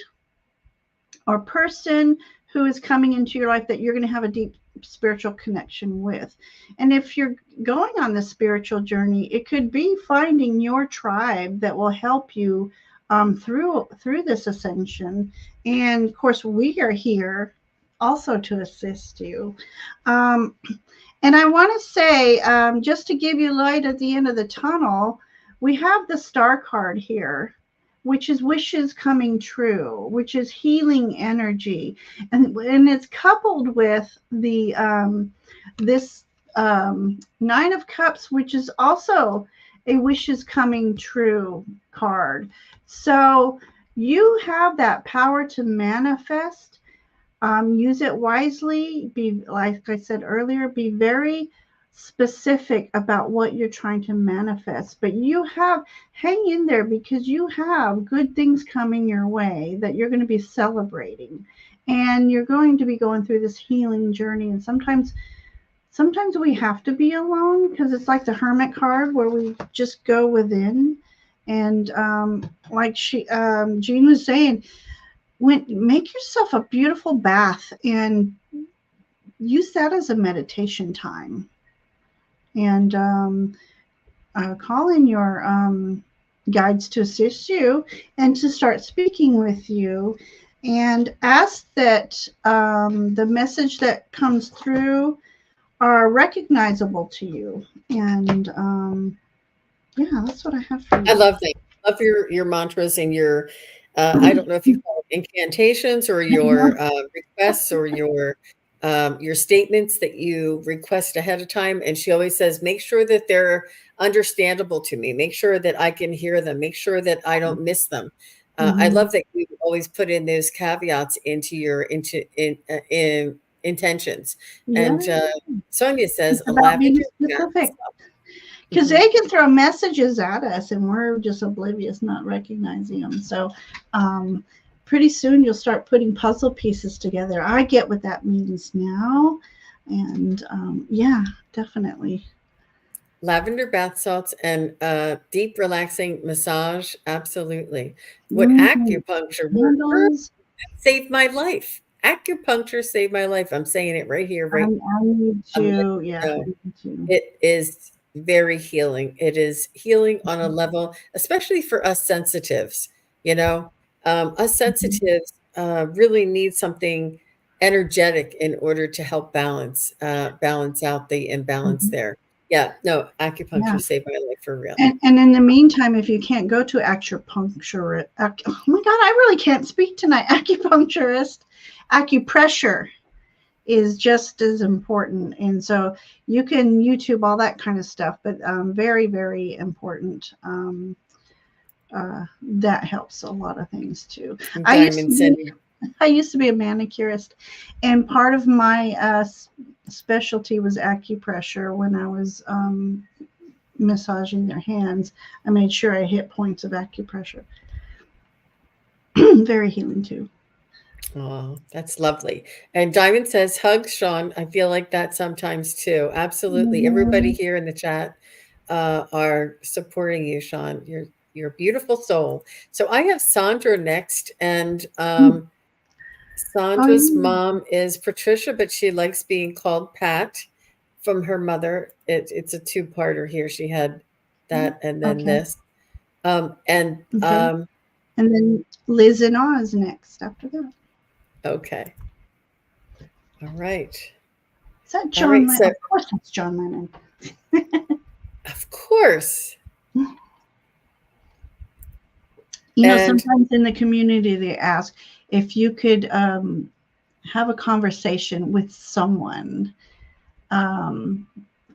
or person who is coming into your life that you're going to have a deep spiritual connection with. And if you're going on the spiritual journey, it could be finding your tribe that will help you through this ascension. And of course, we are here also to assist you. Um, and I want to say, just to give you light at the end of the tunnel, we have the star card here, which is wishes coming true, which is healing energy, and it's coupled with the this Nine of Cups, which is also a wishes coming true card. So you have that power to manifest. Use it wisely. Be, like I said earlier, be very specific about what you're trying to manifest. But you have, hang in there, because you have good things coming your way that you're going to be celebrating. And you're going to be going through this healing journey. And sometimes we have to be alone, because it's like the Hermit card where we just go within. And like Jean was saying, make yourself a beautiful bath and use that as a meditation time, and call in your guides to assist you and to start speaking with you, and ask that the message that comes through are recognizable to you. And yeah, that's what I have for I you. love that. Love your mantras and your I don't know if you call it incantations or your requests or your statements that you request ahead of time. And she always says, make sure that they're understandable to me. Make sure that I can hear them. Make sure that I don't miss them. I Mm-hmm. love that you always put in those caveats into your in intentions. Yeah, And Sonia says, it's a about being lavender. specific. Because Mhm. they can throw messages at us and we're just oblivious, not recognizing them. So pretty soon you'll start putting puzzle pieces together. I get what that means now. And yeah, definitely. Lavender bath salts and deep relaxing massage. Absolutely. What Mm, acupuncture work candles. saved my life. Acupuncture saved my life. I'm saying it right here, right I need now. I'm letting to, yeah, you I know. need to. It is very healing. It is healing on a level, especially for us sensitives. You know, us sensitives really need something energetic in order to help balance out the imbalance Mhm. there. Yeah, no, Yeah. acupuncture saved my life for real. And in the meantime, if you can't go to acupuncture, oh my God, I really can't speak tonight. Acupuncturist, acupressure is just as important. And so you can YouTube all that kind of stuff, but very, very important. That helps a lot of things too. I used to Diamond be, sending. I used to be a manicurist, and part of my specialty was acupressure. When I was massaging their hands, I made sure I hit points of acupressure. Very healing too. Oh, that's lovely. And Diamond says, hugs, Sean. I feel like that sometimes too. Absolutely. Everybody Mhm. here in the chat are supporting you, Sean. You're a beautiful soul. So I have Sandra next, and Oh Sandra's yeah. mom is Patricia, but she likes being called Pat from her mother. It's a two-parter here. She had that and then Okay. this. And Okay. And then Liz and Oz next after that. okay. All right. Is that All John right. Lennon? So Of course, that's John Lennon. of course. You know, And sometimes in the community they ask if you could have a conversation with someone um,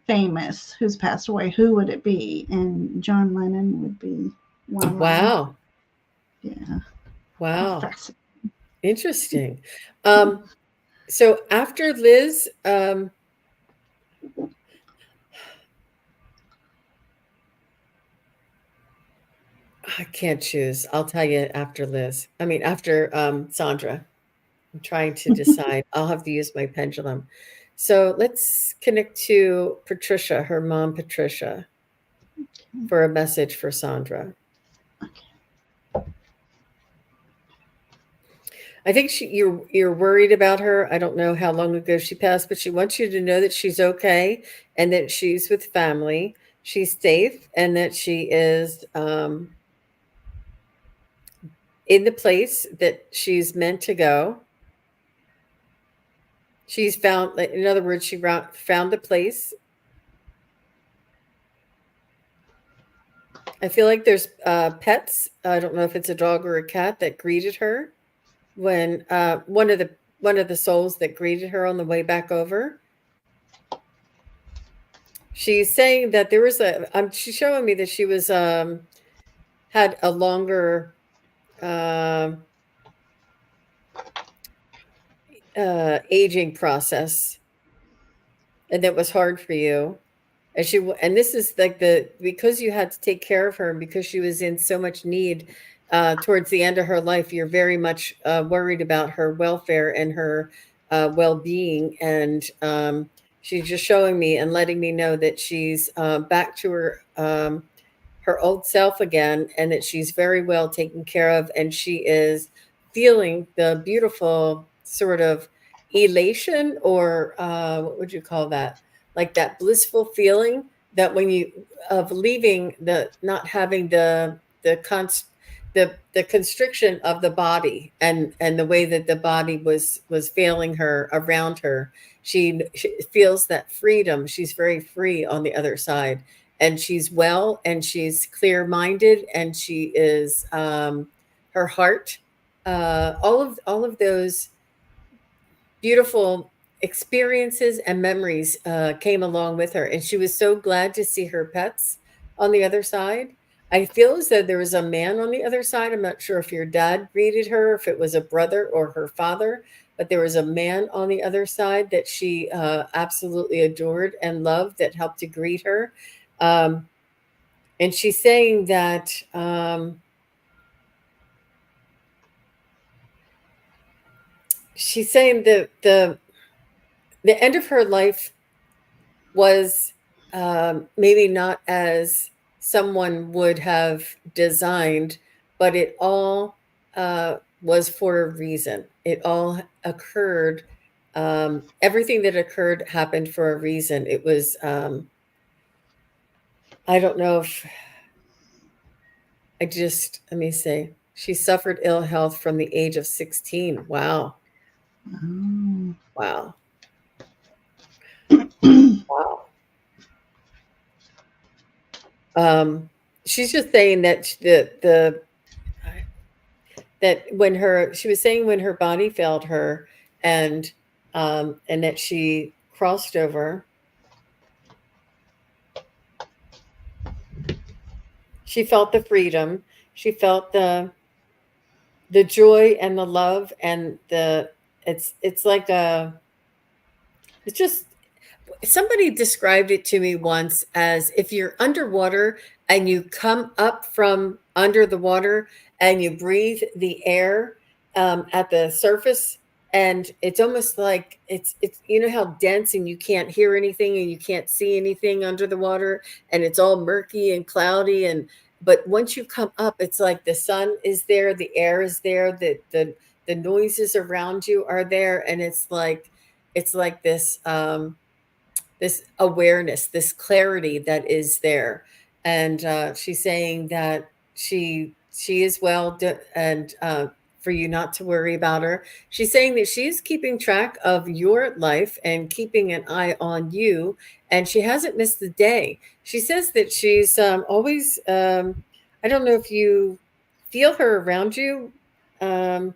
famous who's passed away, who would it be? And John Lennon would be one of them. wow. Yeah, how Wow. fascinating. Interesting. Um, so after Liz, I can't choose. I'll tell you after Liz. I mean, after Sandra. I'm trying to decide. I'll have to use my pendulum. So let's connect to Patricia, her mom, Patricia, for a message for Sandra. I think you're worried about her. I don't know how long ago she passed, but she wants you to know that she's okay and that she's with family. She's safe and that she is in the place that she's meant to go. She's found, in other words, she found the place. I feel like there's pets. I don't know if it's a dog or a cat that greeted her when one of the souls that greeted her on the way back over. She's saying that there was she's showing me that she was had a longer uh, aging process, and that was hard for you. And this is like because you had to take care of her and because she was in so much need towards the end of her life, you're very much worried about her welfare and her well-being. And she's just showing me and letting me know that she's back to her old self again, and that she's very well taken care of, and she is feeling the beautiful sort of elation, or what would you call that, like that blissful feeling that when you of leaving, the not having the constriction of the body, and the way that the body was failing her around her. She feels that freedom. She's very free on the other side, and she's well, and she's clear minded, and she is her heart, all of those beautiful experiences and memories came along with her, and she was so glad to see her pets on the other side. I feel as though there was a man on the other side. I'm not sure if your dad greeted her, if it was a brother or her father, but there was a man on the other side that she absolutely adored and loved, that helped to greet her. Um, and she's saying that she's saying that the end of her life was maybe not as someone would have designed, but it all was for a reason. It all occurred. Everything that occurred happened for a reason. It was, I don't know if let me say, she suffered ill health from the age of 16. Wow. Oh. Wow. Wow. She's just saying that that she was saying when her body failed her, and that she crossed over, she felt the freedom, she felt the joy and the love, and it's like it's just, somebody described it to me once as if you're underwater and you come up from under the water and you breathe the air at the surface, and it's almost like it's you know how dense, and you can't hear anything and you can't see anything under the water, and it's all murky and cloudy, and but once you come up, it's like the sun is there, the air is there, the noises around you are there, and it's like this awareness, this clarity that is there. And she's saying that she is well, and for you not to worry about her. She's saying that she's keeping track of your life and keeping an eye on you, and she hasn't missed a day. She says that she's always. I don't know if you feel her around you. Um,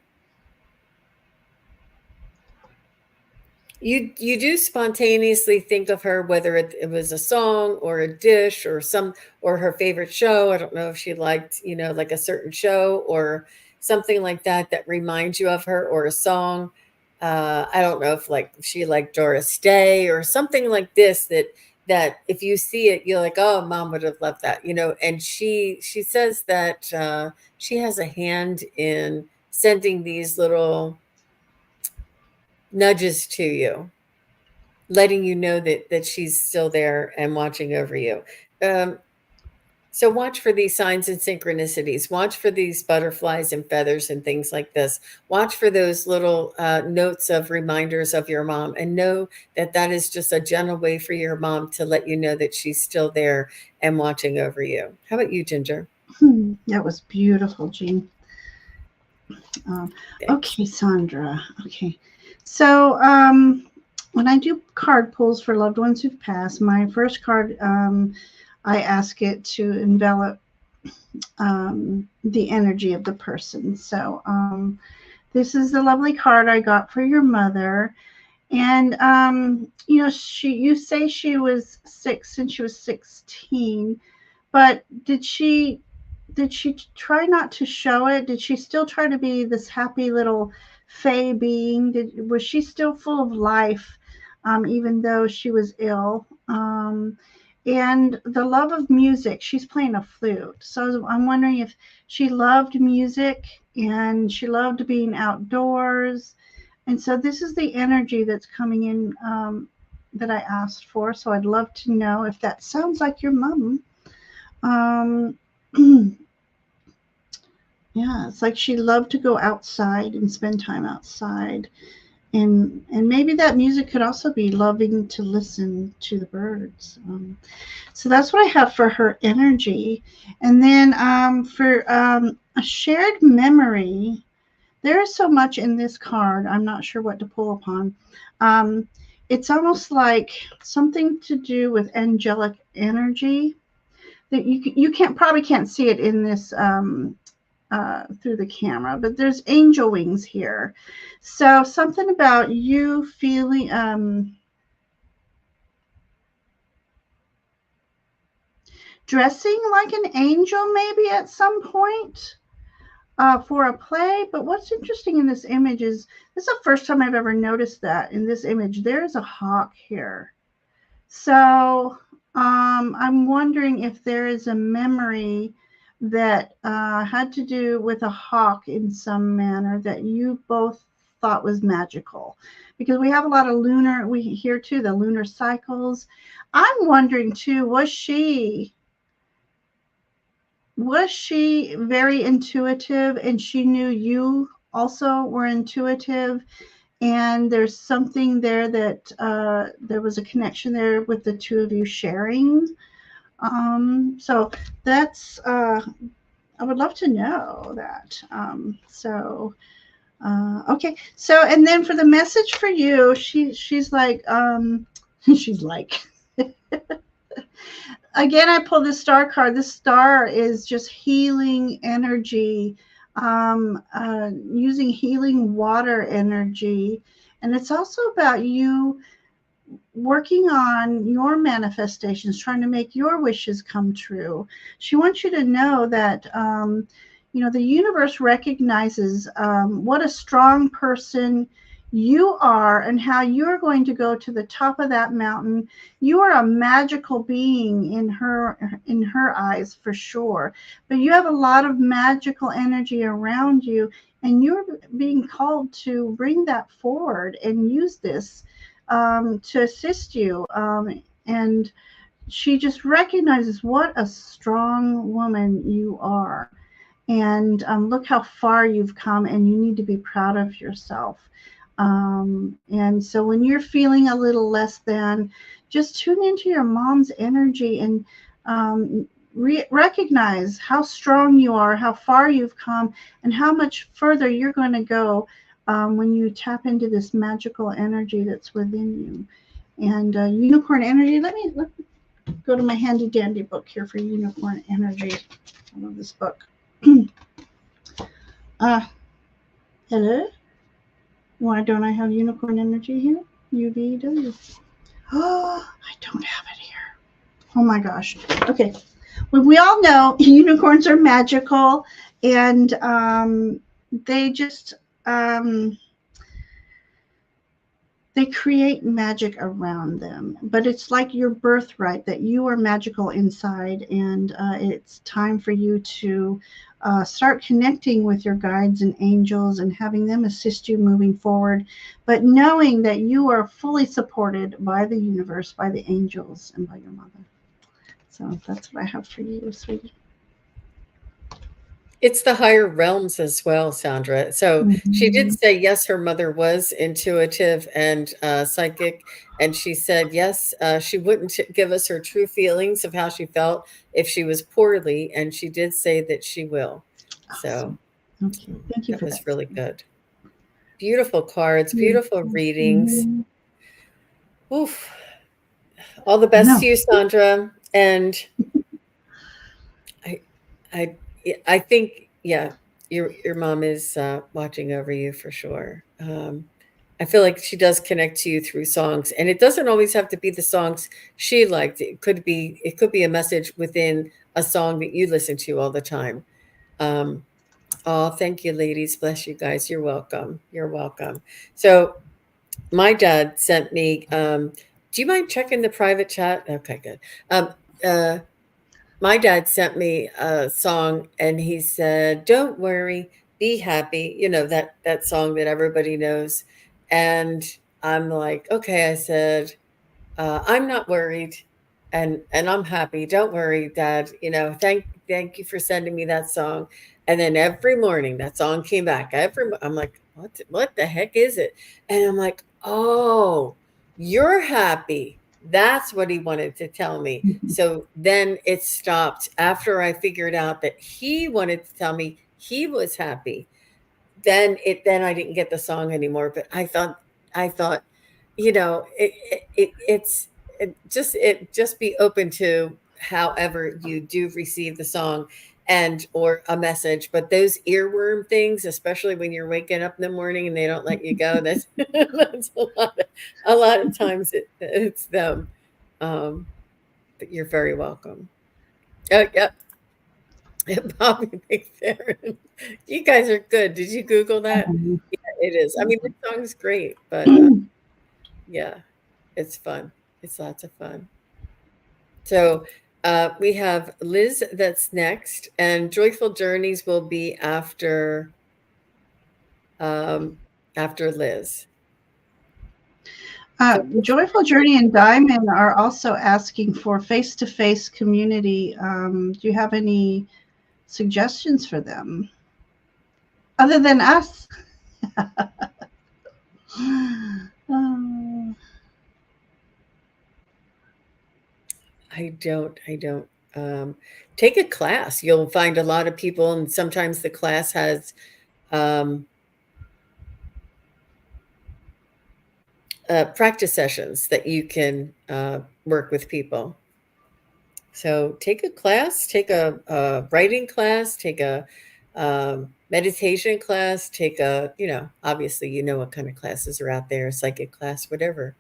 you do spontaneously think of her, whether it was a song or a dish or or her favorite show. I don't know if she liked, like a certain show or something like that that reminds you of her, or a song. I don't know if she liked Doris Day or something like this, that if you see it, you're like, oh, mom would have loved that, you know. And she says that she has a hand in sending these little nudges to you, letting you know that she's still there and watching over you. Um, so watch for these signs and synchronicities. Watch for these butterflies and feathers and things like this. Watch for those little notes of reminders of your mom, and know that that is just a gentle way for your mom to let you know that she's still there and watching over you. How about you, Ginger? That was beautiful, Jean. Thanks. Okay, Sandra. Okay. So when I do card pulls for loved ones who've passed, my first card, I ask it to envelop the energy of the person. So this is the lovely card I got for your mother. And you know, you say she was sick since she was 16, but did she try not to show it? Did she still try to be this happy little fey being? Was she still full of life, even though she was ill? And the love of music, she's playing a flute. So I'm wondering if she loved music and she loved being outdoors. And so this is the energy that's coming in, that I asked for. So I'd love to know if that sounds like your mom. Um, Yeah, it's like she loved to go outside and spend time outside. And maybe that music could also be loving to listen to the birds. So that's what I have for her energy. And then for a shared memory, there is so much in this card. I'm not sure what to pull upon. Um, it's almost like something to do with angelic energy that you can't probably can't see it in this through the camera, but there's angel wings here. So something about you feeling dressing like an angel maybe at some point for a play. But what's interesting in this image is this is the first time I've ever noticed that in this image there's a hawk here. So I'm wondering if there is a memory that had to do with a hawk in some manner that you both thought was magical, because we have a lot of lunar, we hear too the lunar cycles. I'm wondering too, was she very intuitive and she knew you also were intuitive, and there's something there that there was a connection there with the two of you sharing. So that's I would love to know that. Okay. So and then for the message for you, she's like she's like again, I pulled the star card. The star is just healing energy, using healing water energy. And it's also about you working on your manifestations, trying to make your wishes come true. She wants you to know that, the universe recognizes what a strong person you are and how you're going to go to the top of that mountain. You are a magical being in her eyes for sure, but you have a lot of magical energy around you, and you're being called to bring that forward and use this to assist you. And she just recognizes what a strong woman you are. And look how far you've come, and you need to be proud of yourself. And so when you're feeling a little less than, just tune into your mom's energy and recognize how strong you are, how far you've come, and how much further you're going to go when you tap into this magical energy that's within you. And unicorn energy, let me go to my handy dandy book here for unicorn energy. I love this book. Hello? Why don't I have unicorn energy here? UVW. Oh, I don't have it here. Oh my gosh. Okay. Well, we all know unicorns are magical, and they they create magic around them. But it's like your birthright that you are magical inside, and it's time for you to start connecting with your guides and angels and having them assist you moving forward. But knowing that you are fully supported by the universe, by the angels, and by your mother. So that's what I have for you, sweetie. It's the higher realms as well, Sandra. So she did Mhm. say, yes, her mother was intuitive and psychic. And she said, yes, she wouldn't give us her true feelings of how she felt if she was poorly. And she did say that she will. So Awesome. Okay. Thank you that for was that. really good. Beautiful cards, beautiful readings. Mhm. Oof. All the I best know. to you, Sandra. And I, I, I think, yeah, your mom is watching over you for sure. I feel like she does connect to you through songs, and it doesn't always have to be the songs she liked. It could be a message within a song that you listen to all the time. Um, oh, thank you, ladies. Bless you guys. You're welcome. You're welcome. So my dad sent me. Do you mind checking the private chat? Okay, good. Uh, my dad sent me a song and he said, "Don't worry, be happy." You know, that song that everybody knows. And I'm like, "Okay," I said, I'm not worried and I'm happy. Don't worry, Dad. You know, thank you for sending me that song." And then every morning that song came back. I'm like, what the heck is it? And I'm like, "Oh, you're happy." That's what he wanted to tell me. So then it stopped after I figured out that he wanted to tell me he was happy. Then I didn't get the song anymore. But I thought, it just be open to however you do receive the song and or a message. But those earworm things, especially when you're waking up in the morning and they don't let you go, that's that's a lot of times it's them. Um, but you're very welcome. Oh, yeah. Bobby McFerrin. You guys are good. Did you Google that? Yeah, it is. I mean, the song's great, but yeah, it's fun. It's lots of fun. So we have Liz that's next, and Joyful Journeys will be um, after Liz. So Joyful Journey and Diamond are also asking for face to face community. Do you have any suggestions for them other than us? Oh, I don't um, take a class. You'll find a lot of people, and sometimes the class has um, practice sessions that you can work with people. So take a class, take a writing class, take a meditation class, obviously, what kind of classes are out there, psychic class, whatever.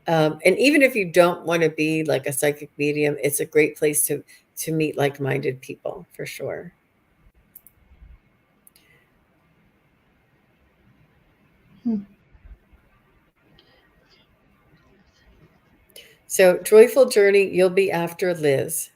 And even if you don't want to be like a psychic medium, it's a great place to meet like-minded people for sure. hmm. So Joyful Journey, you'll be after Liz.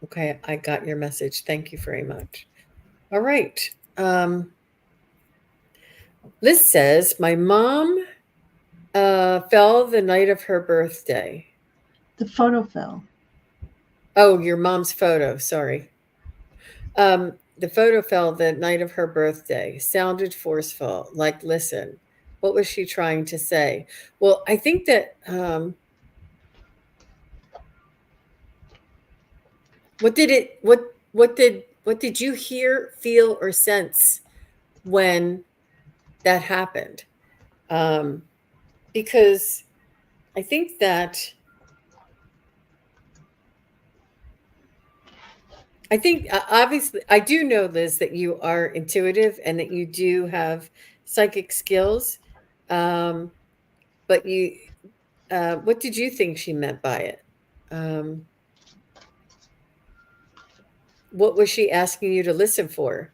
Okay, I got your message. Thank you very much. All right. Um, Liz says, my mom fell the night of her birthday. The photo fell. Oh, your mom's photo. Sorry. The photo fell the night of her birthday. Sounded forceful. Like, listen, what was she trying to say? Well, I think that what did you hear, feel, or sense when that happened? Um, because I think that obviously I do know, Liz, that you are intuitive and that you do have psychic skills. Um, but what did you think she meant by it? Um, what was she asking you to listen for?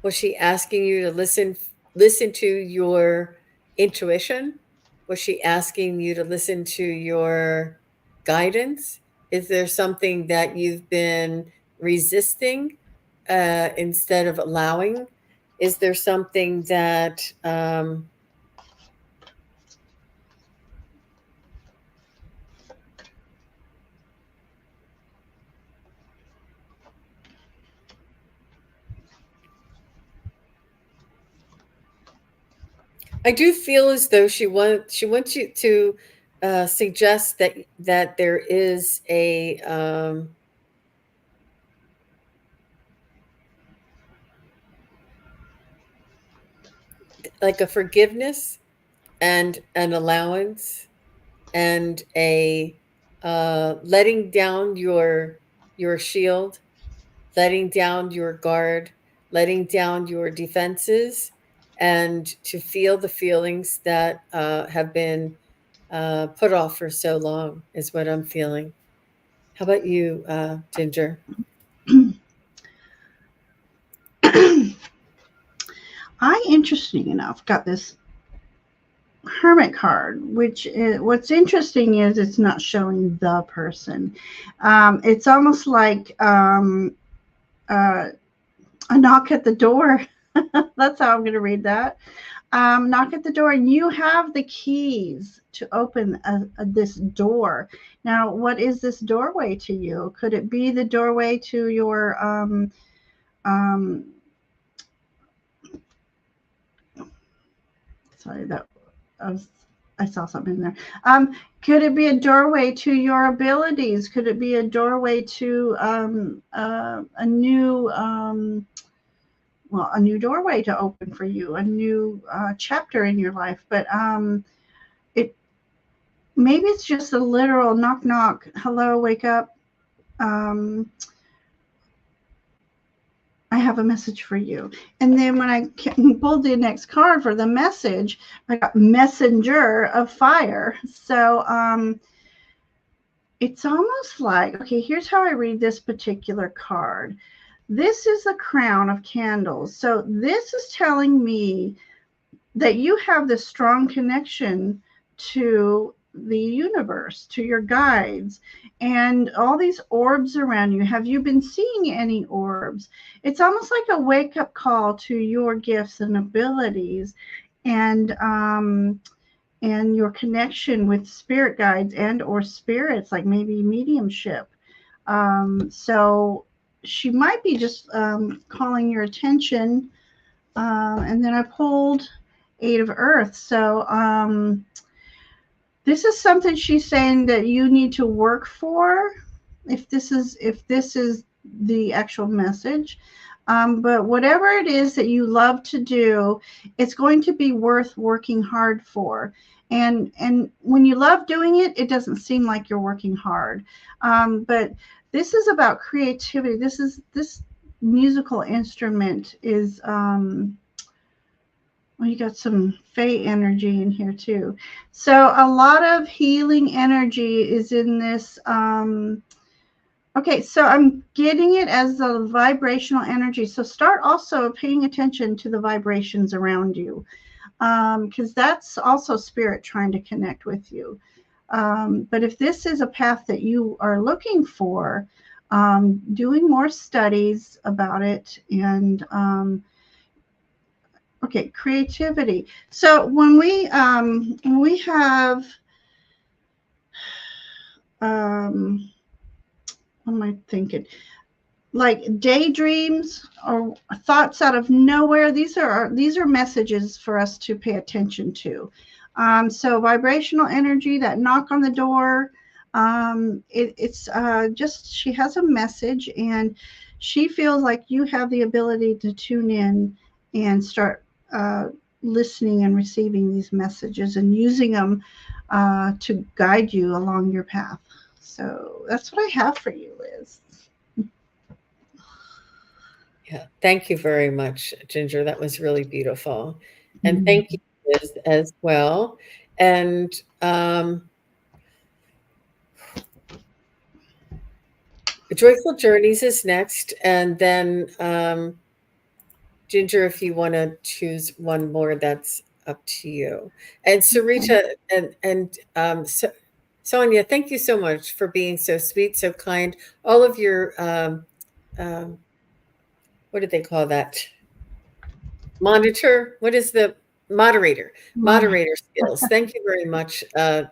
Was she asking you to listen to your intuition? Was she asking you to listen to your guidance? Is there something that you've been resisting instead of allowing? Is there something that I do feel as though she wants you to suggest that there is a like a forgiveness and an allowance and a letting down your shield, letting down your guard, letting down your defenses, and to feel the feelings that have been put off for so long is what I'm feeling. How about you, Ginger? I, interesting enough, got this hermit card, which is, what's interesting is it's not showing the person. It's almost like uh, a knock at the door. That's how I'm going to read that. Knock at the door, and you have the keys to open this door. Now, what is this doorway to you? Could it be the doorway to your um, sorry, that I was, I saw something in there. Could it be a doorway to your abilities? Could it be a doorway to a new well, a new doorway to open for you, a new chapter in your life? But it maybe it's just a literal knock, knock, hello, wake up. Um, I have a message for you. And then when I pulled the next card for the message, I got messenger of fire. So it's almost like, okay, here's how I read this particular card. This is the crown of candles. So this is telling me that you have this strong connection to the universe, to your guides, and all these orbs around you. Have you been seeing any orbs? It's almost like a wake up call to your gifts and abilities, and your connection with spirit guides and or spirits, like maybe mediumship. So she might be just calling your attention. And then I pulled Eight of Earth. So this is something she's saying that you need to work for. If this is the actual message. But whatever it is that you love to do, it's going to be worth working hard for. And when you love doing it, it doesn't seem like you're working hard. But this is about creativity. This musical instrument is well, you got some Fae energy in here too. So a lot of healing energy is in this. Okay, so I'm getting it as a vibrational energy. So start also paying attention to the vibrations around you, because that's also spirit trying to connect with you. But if this is a path that you are looking for, doing more studies about it, and okay, creativity. So when we have what am I thinking? Like daydreams or thoughts out of nowhere. These are messages for us to pay attention to. So vibrational energy, that knock on the door. It's just she has a message, and she feels like you have the ability to tune in and start listening and receiving these messages and using them to guide you along your path. So that's what I have for you, Liz. Yeah. Thank you very much, Ginger. That was really beautiful. And thank you, Mhm. Liz, as well. And Joyful Journeys is next. And then Ginger, if you want to choose one more, that's up to you. And Okay. Sarita and Sonia, thank you so much for being so sweet, so kind. All of your um, what do they call that? Monitor. What is the moderator? Mine. Moderator skills. Thank you very much,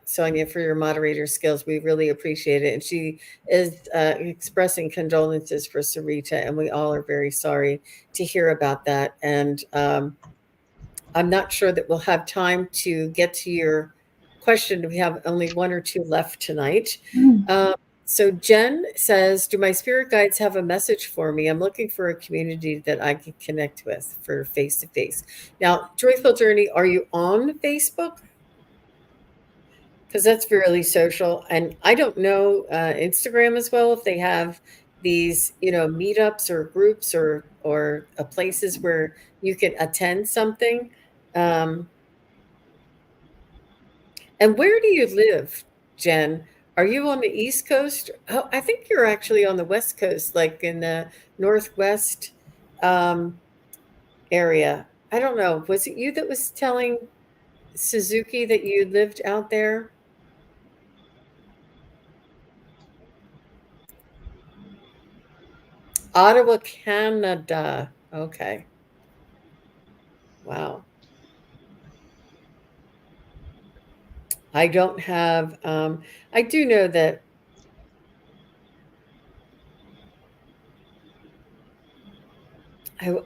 Sonia, for your moderator skills. We really appreciate it. And she is expressing condolences for Sarita, and we all are very sorry to hear about that. And I'm not sure that we'll have time to get to your question. We have only one or two left tonight. Mm. Um, so Jen says, "Do my spirit guides have a message for me? I'm looking for a community that I can connect with for face to face." Now, Joyful Journey, are you on Facebook? Because that's really social, and I don't know Instagram as well if they have these, meetups or groups or places where you can attend something. Um, And where do you live, Jen? Are you on the East Coast? Oh, I think you're actually on the West Coast, like in the Northwest um, area. I don't know. Was it you that was telling Suzuki that you lived out there? Ottawa, Canada. Okay. Wow. I don't have, I do know that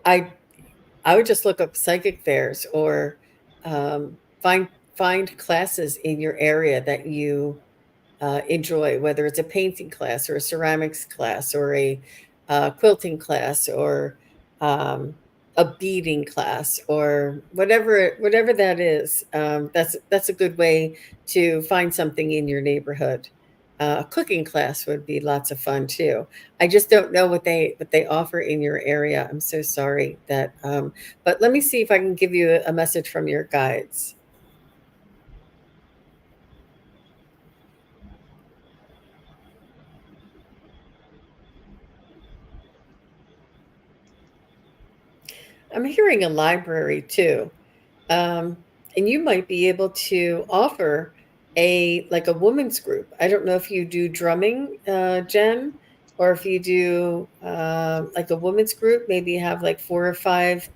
I I would just look up psychic fairs or find classes in your area that you enjoy, whether it's a painting class or a ceramics class or a quilting class or um, a beading class or whatever that is. That's a good way to find something in your neighborhood. A cooking class would be lots of fun too. I just don't know what they offer in your area. I'm so sorry that. But let me see if I can give you a message from your guides. I'm hearing a library too. Um, and you might be able to offer a woman's group. I don't know if you do drumming, Jen, or if you do like a women's group. Maybe have like four or five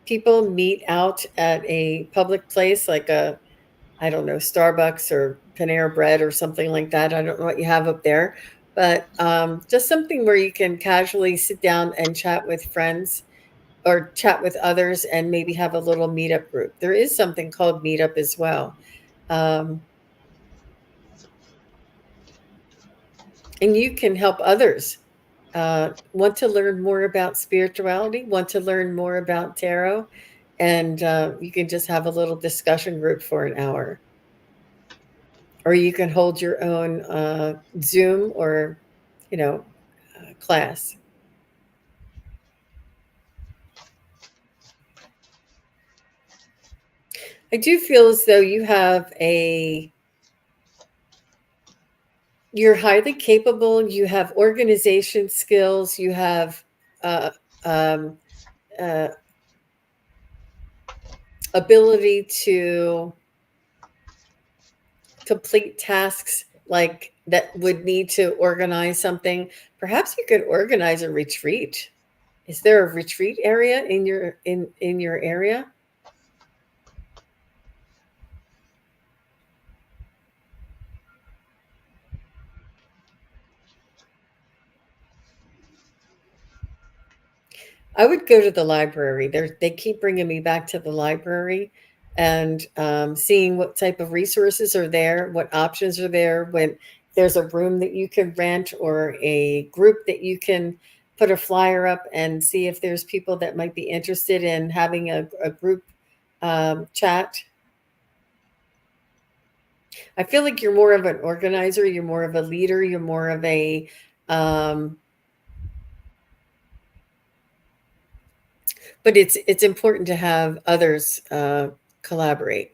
people meet out at a public place, like a I don't know Starbucks or Panera Bread or something like that. I don't know what you have up there, but just something where you can casually sit down and chat with friends or chat with others and maybe have a little meetup group. There is something called Meetup as well. Um, and you can help others. Want to learn more about spirituality, want to learn more about tarot, and you can just have a little discussion group for an hour. Or you can hold your own Zoom or, class. I do feel as though you're highly capable. You have organization skills. You have uh, um, uh, ability to complete tasks like that would need to organize something. Perhaps you could organize a retreat. Is there a retreat area in your area? I would go to the library. They keep bringing me back to the library and seeing what type of resources are there, what options are there, when there's a room that you can rent or a group that you can put a flyer up and see if there's people that might be interested in having a group chat. I feel like you're more of an organizer, you're more of a leader, you're more of a um, but it's important to have others collaborate.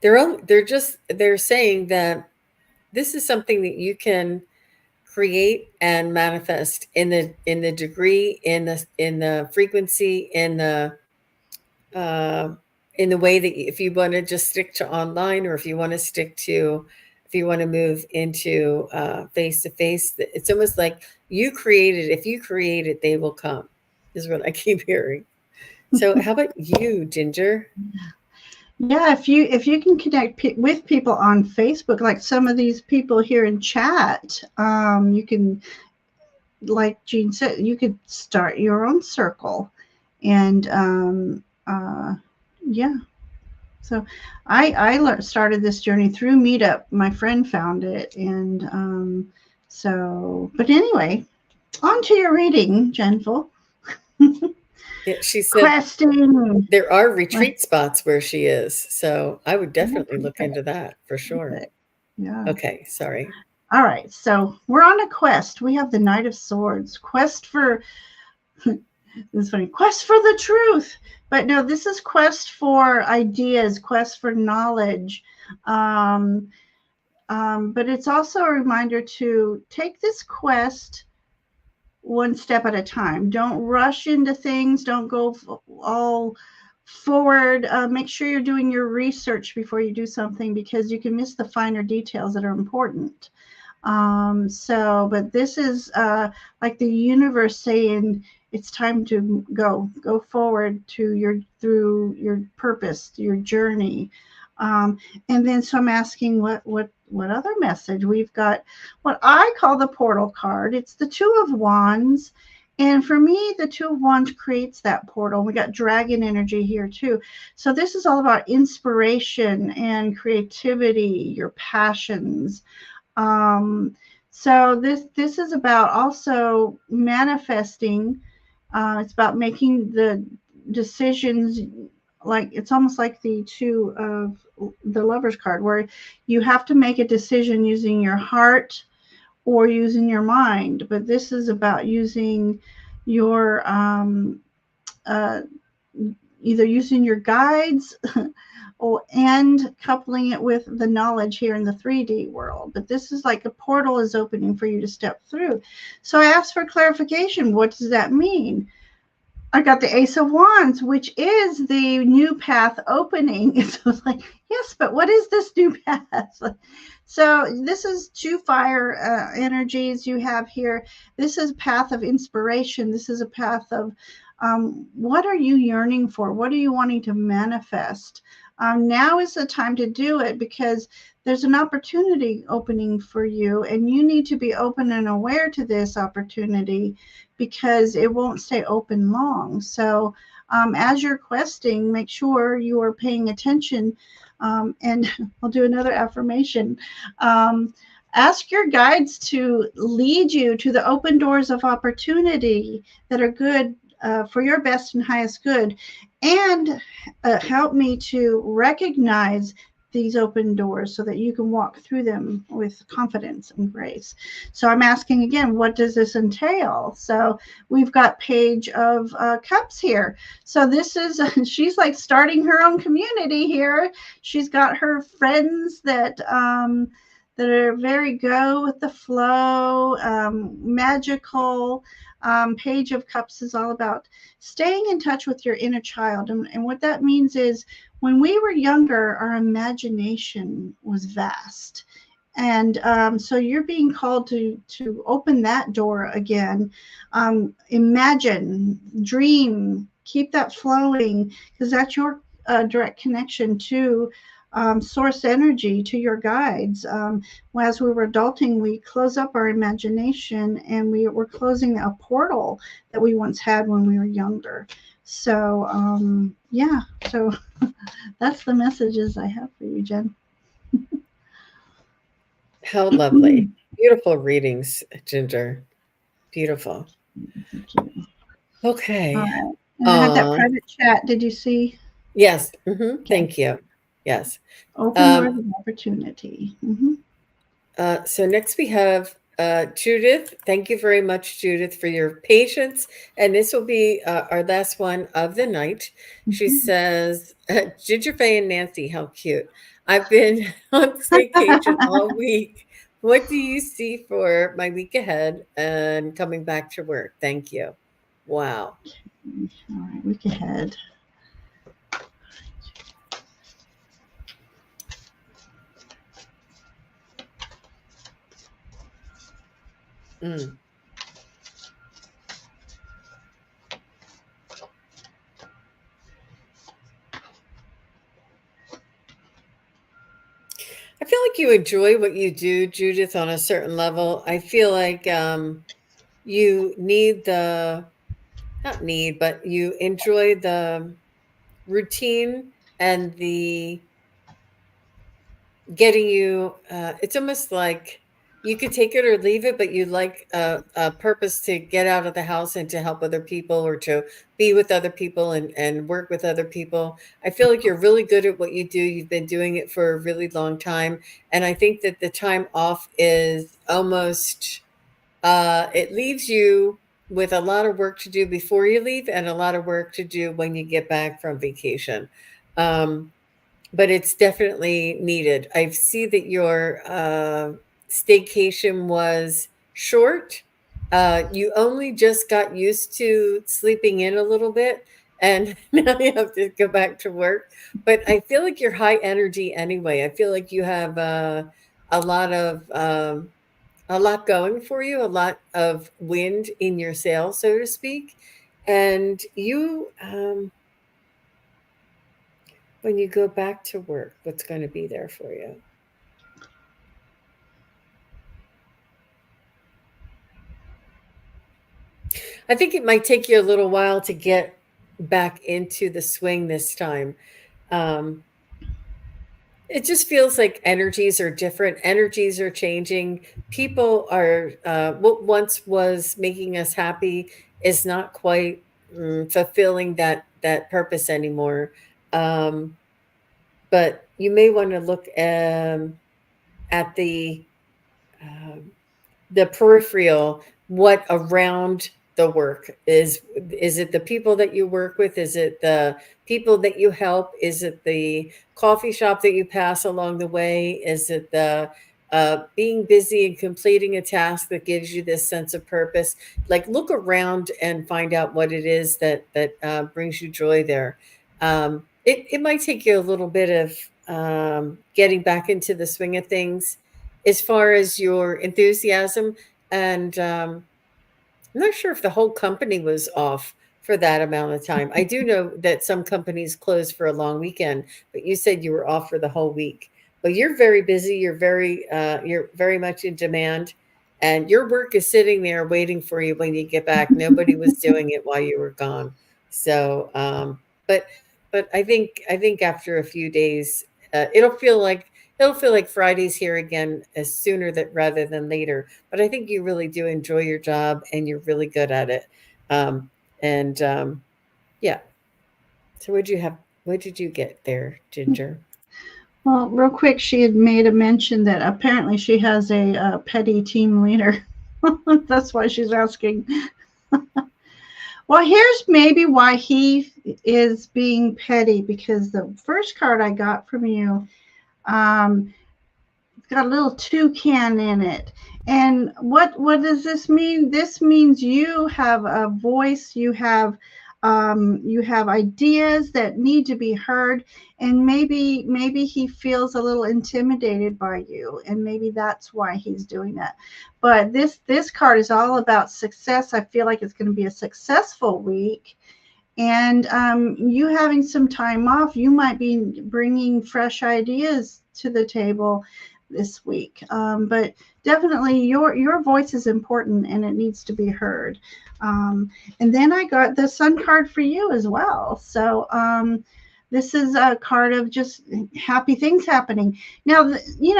They're saying that this is something that you can create and manifest in the degree, in the frequency, uh, in the way that if you want to just stick to online, or if you want to stick to, if you want to move into face to face, it's almost like you create it. If you create it, they will come, is what I keep hearing. So how about you, Ginger? Yeah, if you can connect with people on Facebook, like some of these people here in chat, you can, like Jean said, you could start your own circle, and yeah. So I started this journey through Meetup. My friend found it, and so. But anyway, on to your reading, Gentle. Yeah, she said Questing. there are Like, retreat spots where she is, so I would yeah, definitely look into that for sure. perfect. Yeah. Okay, sorry. All right, so we're on a quest. We have the Knight of Swords. Quest for this is funny. Quest for the truth. But no, this is quest for ideas, quest for knowledge. Um, but it's also a reminder to take this quest one step at a time. Don't rush into things. Don't go all forward. Make sure you're doing your research before you do something, because you can miss the finer details that are important. But this is like the universe saying it's time to go forward to through your purpose, your journey. And then so I'm asking what other message we've got. What I call the portal card. It's the Two of Wands. And for me, the Two of Wands creates that portal. We got dragon energy here too. So this is all about inspiration and creativity, your passions. So this is about also manifesting. It's about making the decisions. Like, it's almost like the two of the Lover's card, where you have to make a decision using your heart or using your mind. But this is about using your uh, either using your guides and coupling it with the knowledge here in the 3D world. But this is like a portal is opening for you to step through. So I asked for clarification. What does that mean? I got the Ace of Wands, which is the new path opening. So it's like, yes, but what is this new path? So this is two fire energies you have here. This is a path of inspiration. This is a path of what are you yearning for? What are you wanting to manifest? Now is the time to do it, because there's an opportunity opening for you, and you need to be open and aware to this opportunity, because it won't stay open long. So as you're questing, make sure you are paying attention. And I'll do another affirmation. Ask your guides to lead you to the open doors of opportunity that are good for your best and highest good, and help me to recognize these open doors so that you can walk through them with confidence and grace. So I'm asking again, what does this entail? So we've got Page of Cups here. So this is, she's like starting her own community here. She's got her friends that are very go with the flow, magical. Page of Cups is all about staying in touch with your inner child. And what that means is, when we were younger, our imagination was vast. And so you're being called to open that door again. Imagine, dream, keep that flowing, because that's your direct connection to source energy, to your guides. As we were adulting, we close up our imagination, and we're closing a portal that we once had when we were younger. So yeah, so that's the messages I have for you, Jen. How lovely. Beautiful readings, Ginger. Beautiful. Thank you. All Okay. right. And I had that private chat. Did you see? Yes. Okay. Thank you. Yes. Open doors of opportunity. So next we have Judith, thank you very much, Judith, for your patience. And this will be our last one of the night. She Mhm. says, Gingerfae and Nancy, how cute. I've been on vacation all week. What do you see for my week ahead and coming back to work? Thank you. Wow. All right, week ahead. Mm. I feel like you enjoy what you do, Judith, on a certain level. I feel like you need the, not need, but you enjoy the routine and the getting you, it's almost like you could take it or leave it, but you like a purpose to get out of the house and to help other people or to be with other people and work with other people. I feel like you're really good at what you do. You've been doing it for a really long time. And I think that the time off is almost, it leaves you with a lot of work to do before you leave and a lot of work to do when you get back from vacation. Um, but it's definitely needed. I see that your staycation was short. You only just got used to sleeping in a little bit, and now you have to go back to work. But I feel like you're high energy anyway. I feel like you have a lot of a lot going for you, a lot of wind in your sail, so to speak. And you, when you go back to work, what's going to be there for you? I think it might take you a little while to get back into the swing this time. Um, it just feels like energies are different, energies are changing. People are, what once was making us happy is not quite fulfilling that purpose anymore. Um, but you may want to look at um, the peripheral, what around the work is it the people that you work with, is it the people that you help, is it the coffee shop that you pass along the way, is it the being busy and completing a task that gives you this sense of purpose? Like look around and find out what it is that brings you joy there. It might take you a little bit of getting back into the swing of things as far as your enthusiasm. And I'm not sure if the whole company was off for that amount of time. I do know that some companies close for a long weekend, but you said you were off for the whole week. But you're very busy. You're very much in demand, and your work is sitting there waiting for you when you get back. Nobody was doing it while you were gone. So, but I think after a few days, it'll feel like Friday's here again as sooner that rather than later. But I think you really do enjoy your job and you're really good at it. And yeah. So what did you get there, Ginger? Well, real quick, she had made a mention that apparently she has a, petty team leader. That's why she's asking. Well, here's maybe why he is being petty, because the first card I got from you, um, it's got a little toucan in it. And what does this mean? This means you have a voice, you have ideas that need to be heard, and maybe he feels a little intimidated by you, and maybe that's why he's doing that. But this card is all about success. I feel like it's going to be a successful week, and you having some time off, you might be bringing fresh ideas to the table this week. But definitely, your voice is important, and it needs to be heard. And then I got the Sun card for you as well. So this is a card of just happy things happening. Now,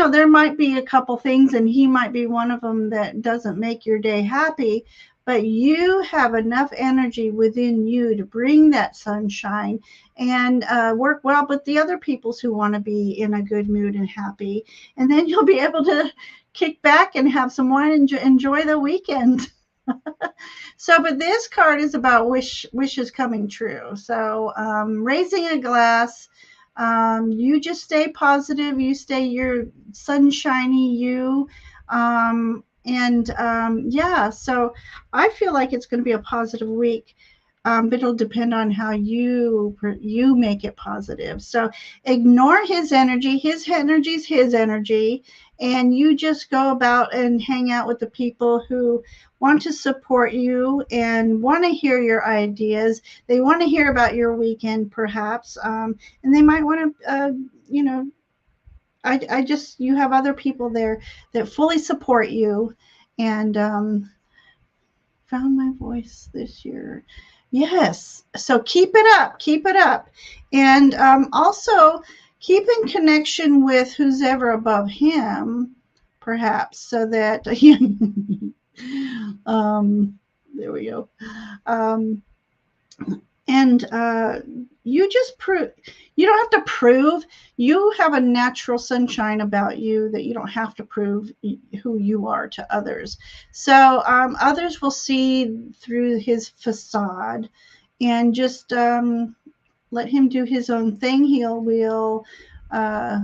there might be a couple things, and he might be one of them that doesn't make your day happy, but you have enough energy within you to bring that sunshine and work well with the other peoples who want to be in a good mood and happy. And then you'll be able to kick back and have some wine and enjoy the weekend. So, but this card is about wishes coming true. So, raising a glass. You just stay positive. You stay your sunshiny you. Yeah, so I feel like it's going to be a positive week. But it'll depend on how you make it positive. So ignore his energy. His energy is his energy, and you just go about and hang out with the people who want to support you and want to hear your ideas. They want to hear about your weekend, perhaps, and they might want to, you know, I just you have other people there that fully support you, and found my voice this year. Yes. So keep it up. Keep it up. And also keep in connection with who's ever above him, perhaps, so that, there we go. Um, and you just prove, you don't have to prove, you have a natural sunshine about you that you don't have to prove who you are to others. So others will see through his facade, and just let him do his own thing. Will uh,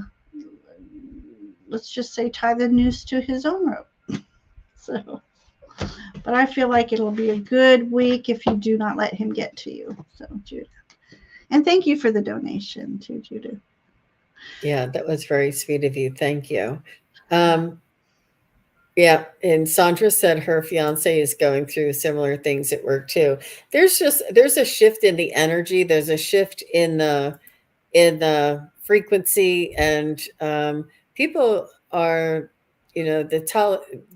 let's just say, tie the noose to his own rope. So, but I feel like it'll be a good week if you do not let him get to you. So, Judah. And thank you for the donation too, Judah. Yeah, that was very sweet of you. Thank you. Um, yeah, and Sandra said her fiance is going through similar things at work too. There's a shift in the energy. There's a shift in the frequency, and people are,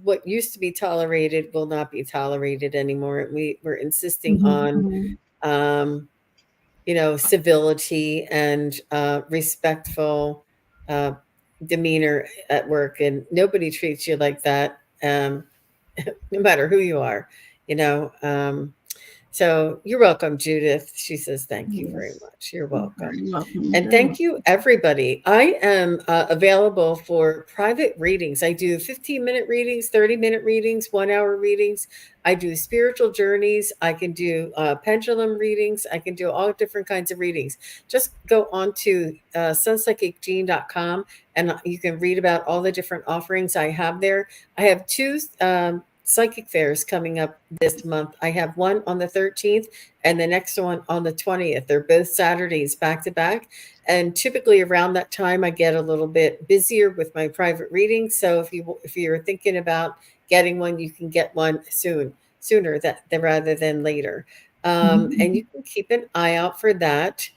what used to be tolerated will not be tolerated anymore. And we're insisting on Mm-hmm. um, civility and respectful uh, demeanor at work, and nobody treats you like that, no matter who you are, you know. So you're welcome, Judith. She says, thank you very Yes. much. You're You're welcome. very welcome. You're And very thank welcome. you, everybody. I am available for private readings. I do 15-minute readings, 30-minute readings, 1 hour readings. I do spiritual journeys. I can do pendulum readings. I can do all different kinds of readings. Just go on to sunpsychicgene.com, and you can read about all the different offerings I have there. I have two psychic fairs coming up this month. I have one on the 13th and the next one on the 20th. They're both Saturdays back to back. And typically around that time, I get a little bit busier with my private readings. So if you're thinking about getting one, you can get one sooner rather than later. And Mm-hmm. you can keep an eye out for that.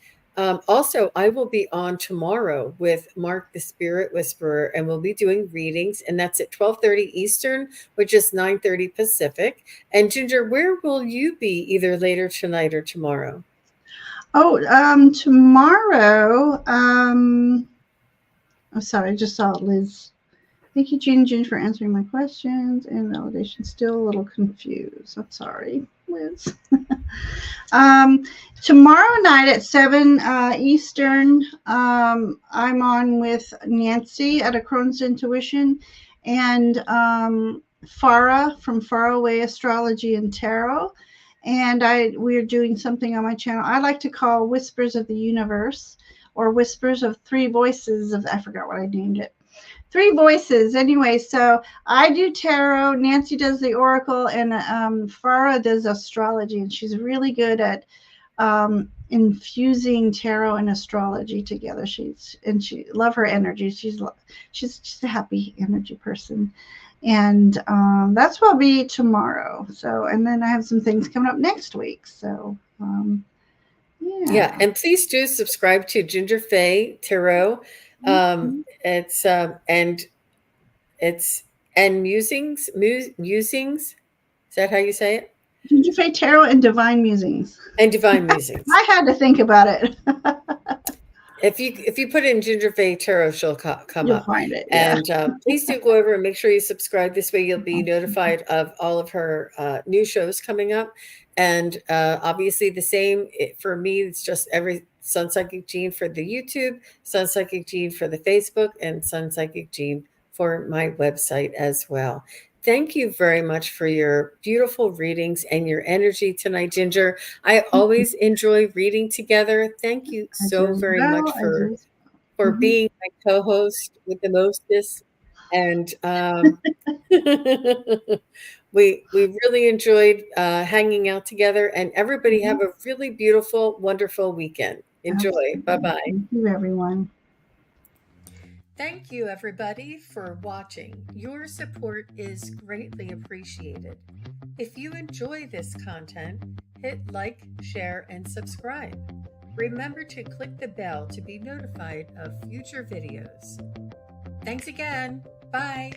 Also, I will be on tomorrow with Mark the Spirit Whisperer, and we'll be doing readings, and that's at 12:30 Eastern, which is 9:30 Pacific. And Ginger, where will you be either later tonight or tomorrow? Oh, tomorrow. I'm sorry, I just saw Liz. Thank you, Jin, for answering my questions and validation. Still a little confused. I'm sorry, Liz. um, Tomorrow night at 7 Eastern, I'm on with Nancy at A Crohn's Intuition, and Farah from Faraway Astrology and Tarot. And we're doing something on my channel I like to call Whispers of the Universe, or Whispers of Three Voices of, I forgot what I named it. Three voices. Anyway, so I do tarot, Nancy does the oracle, and Farah does astrology, and she's really good at infusing tarot and astrology together. She love her energy. She's just a happy energy person, and that's what I'll be tomorrow. So, and then I have some things coming up next week. So, Yeah, yeah. and please do subscribe to Ginger Fae Tarot. Mhm. It's it's and musings. Is that how you say it? Ginger Fay Tarot and Divine Musings. And Divine Musings. I had to think about it. If you put in Ginger Fae Tarot, she'll come You'll up. find it. Yeah. And please do go over and make sure you subscribe. This way, you'll be notified of all of her new shows coming up. And obviously, the same for me. It's just every Sun Psychic Gene for the YouTube, Sun Psychic Gene for the Facebook, and Sun Psychic Gene for my website as well. Thank you very much for your beautiful readings and your energy tonight, Ginger. I always enjoy reading together. Thank you I do so as very well. much I do for as well. Mhm. being my co-host with the mostest. And we really enjoyed hanging out together. And everybody Mhm. have a really beautiful, wonderful weekend. Enjoy. Absolutely. Bye-bye. Thank you, everyone. Thank you, everybody, for watching. Your support is greatly appreciated. If you enjoy this content, hit like, share, and subscribe. Remember to click the bell to be notified of future videos. Thanks again. Bye.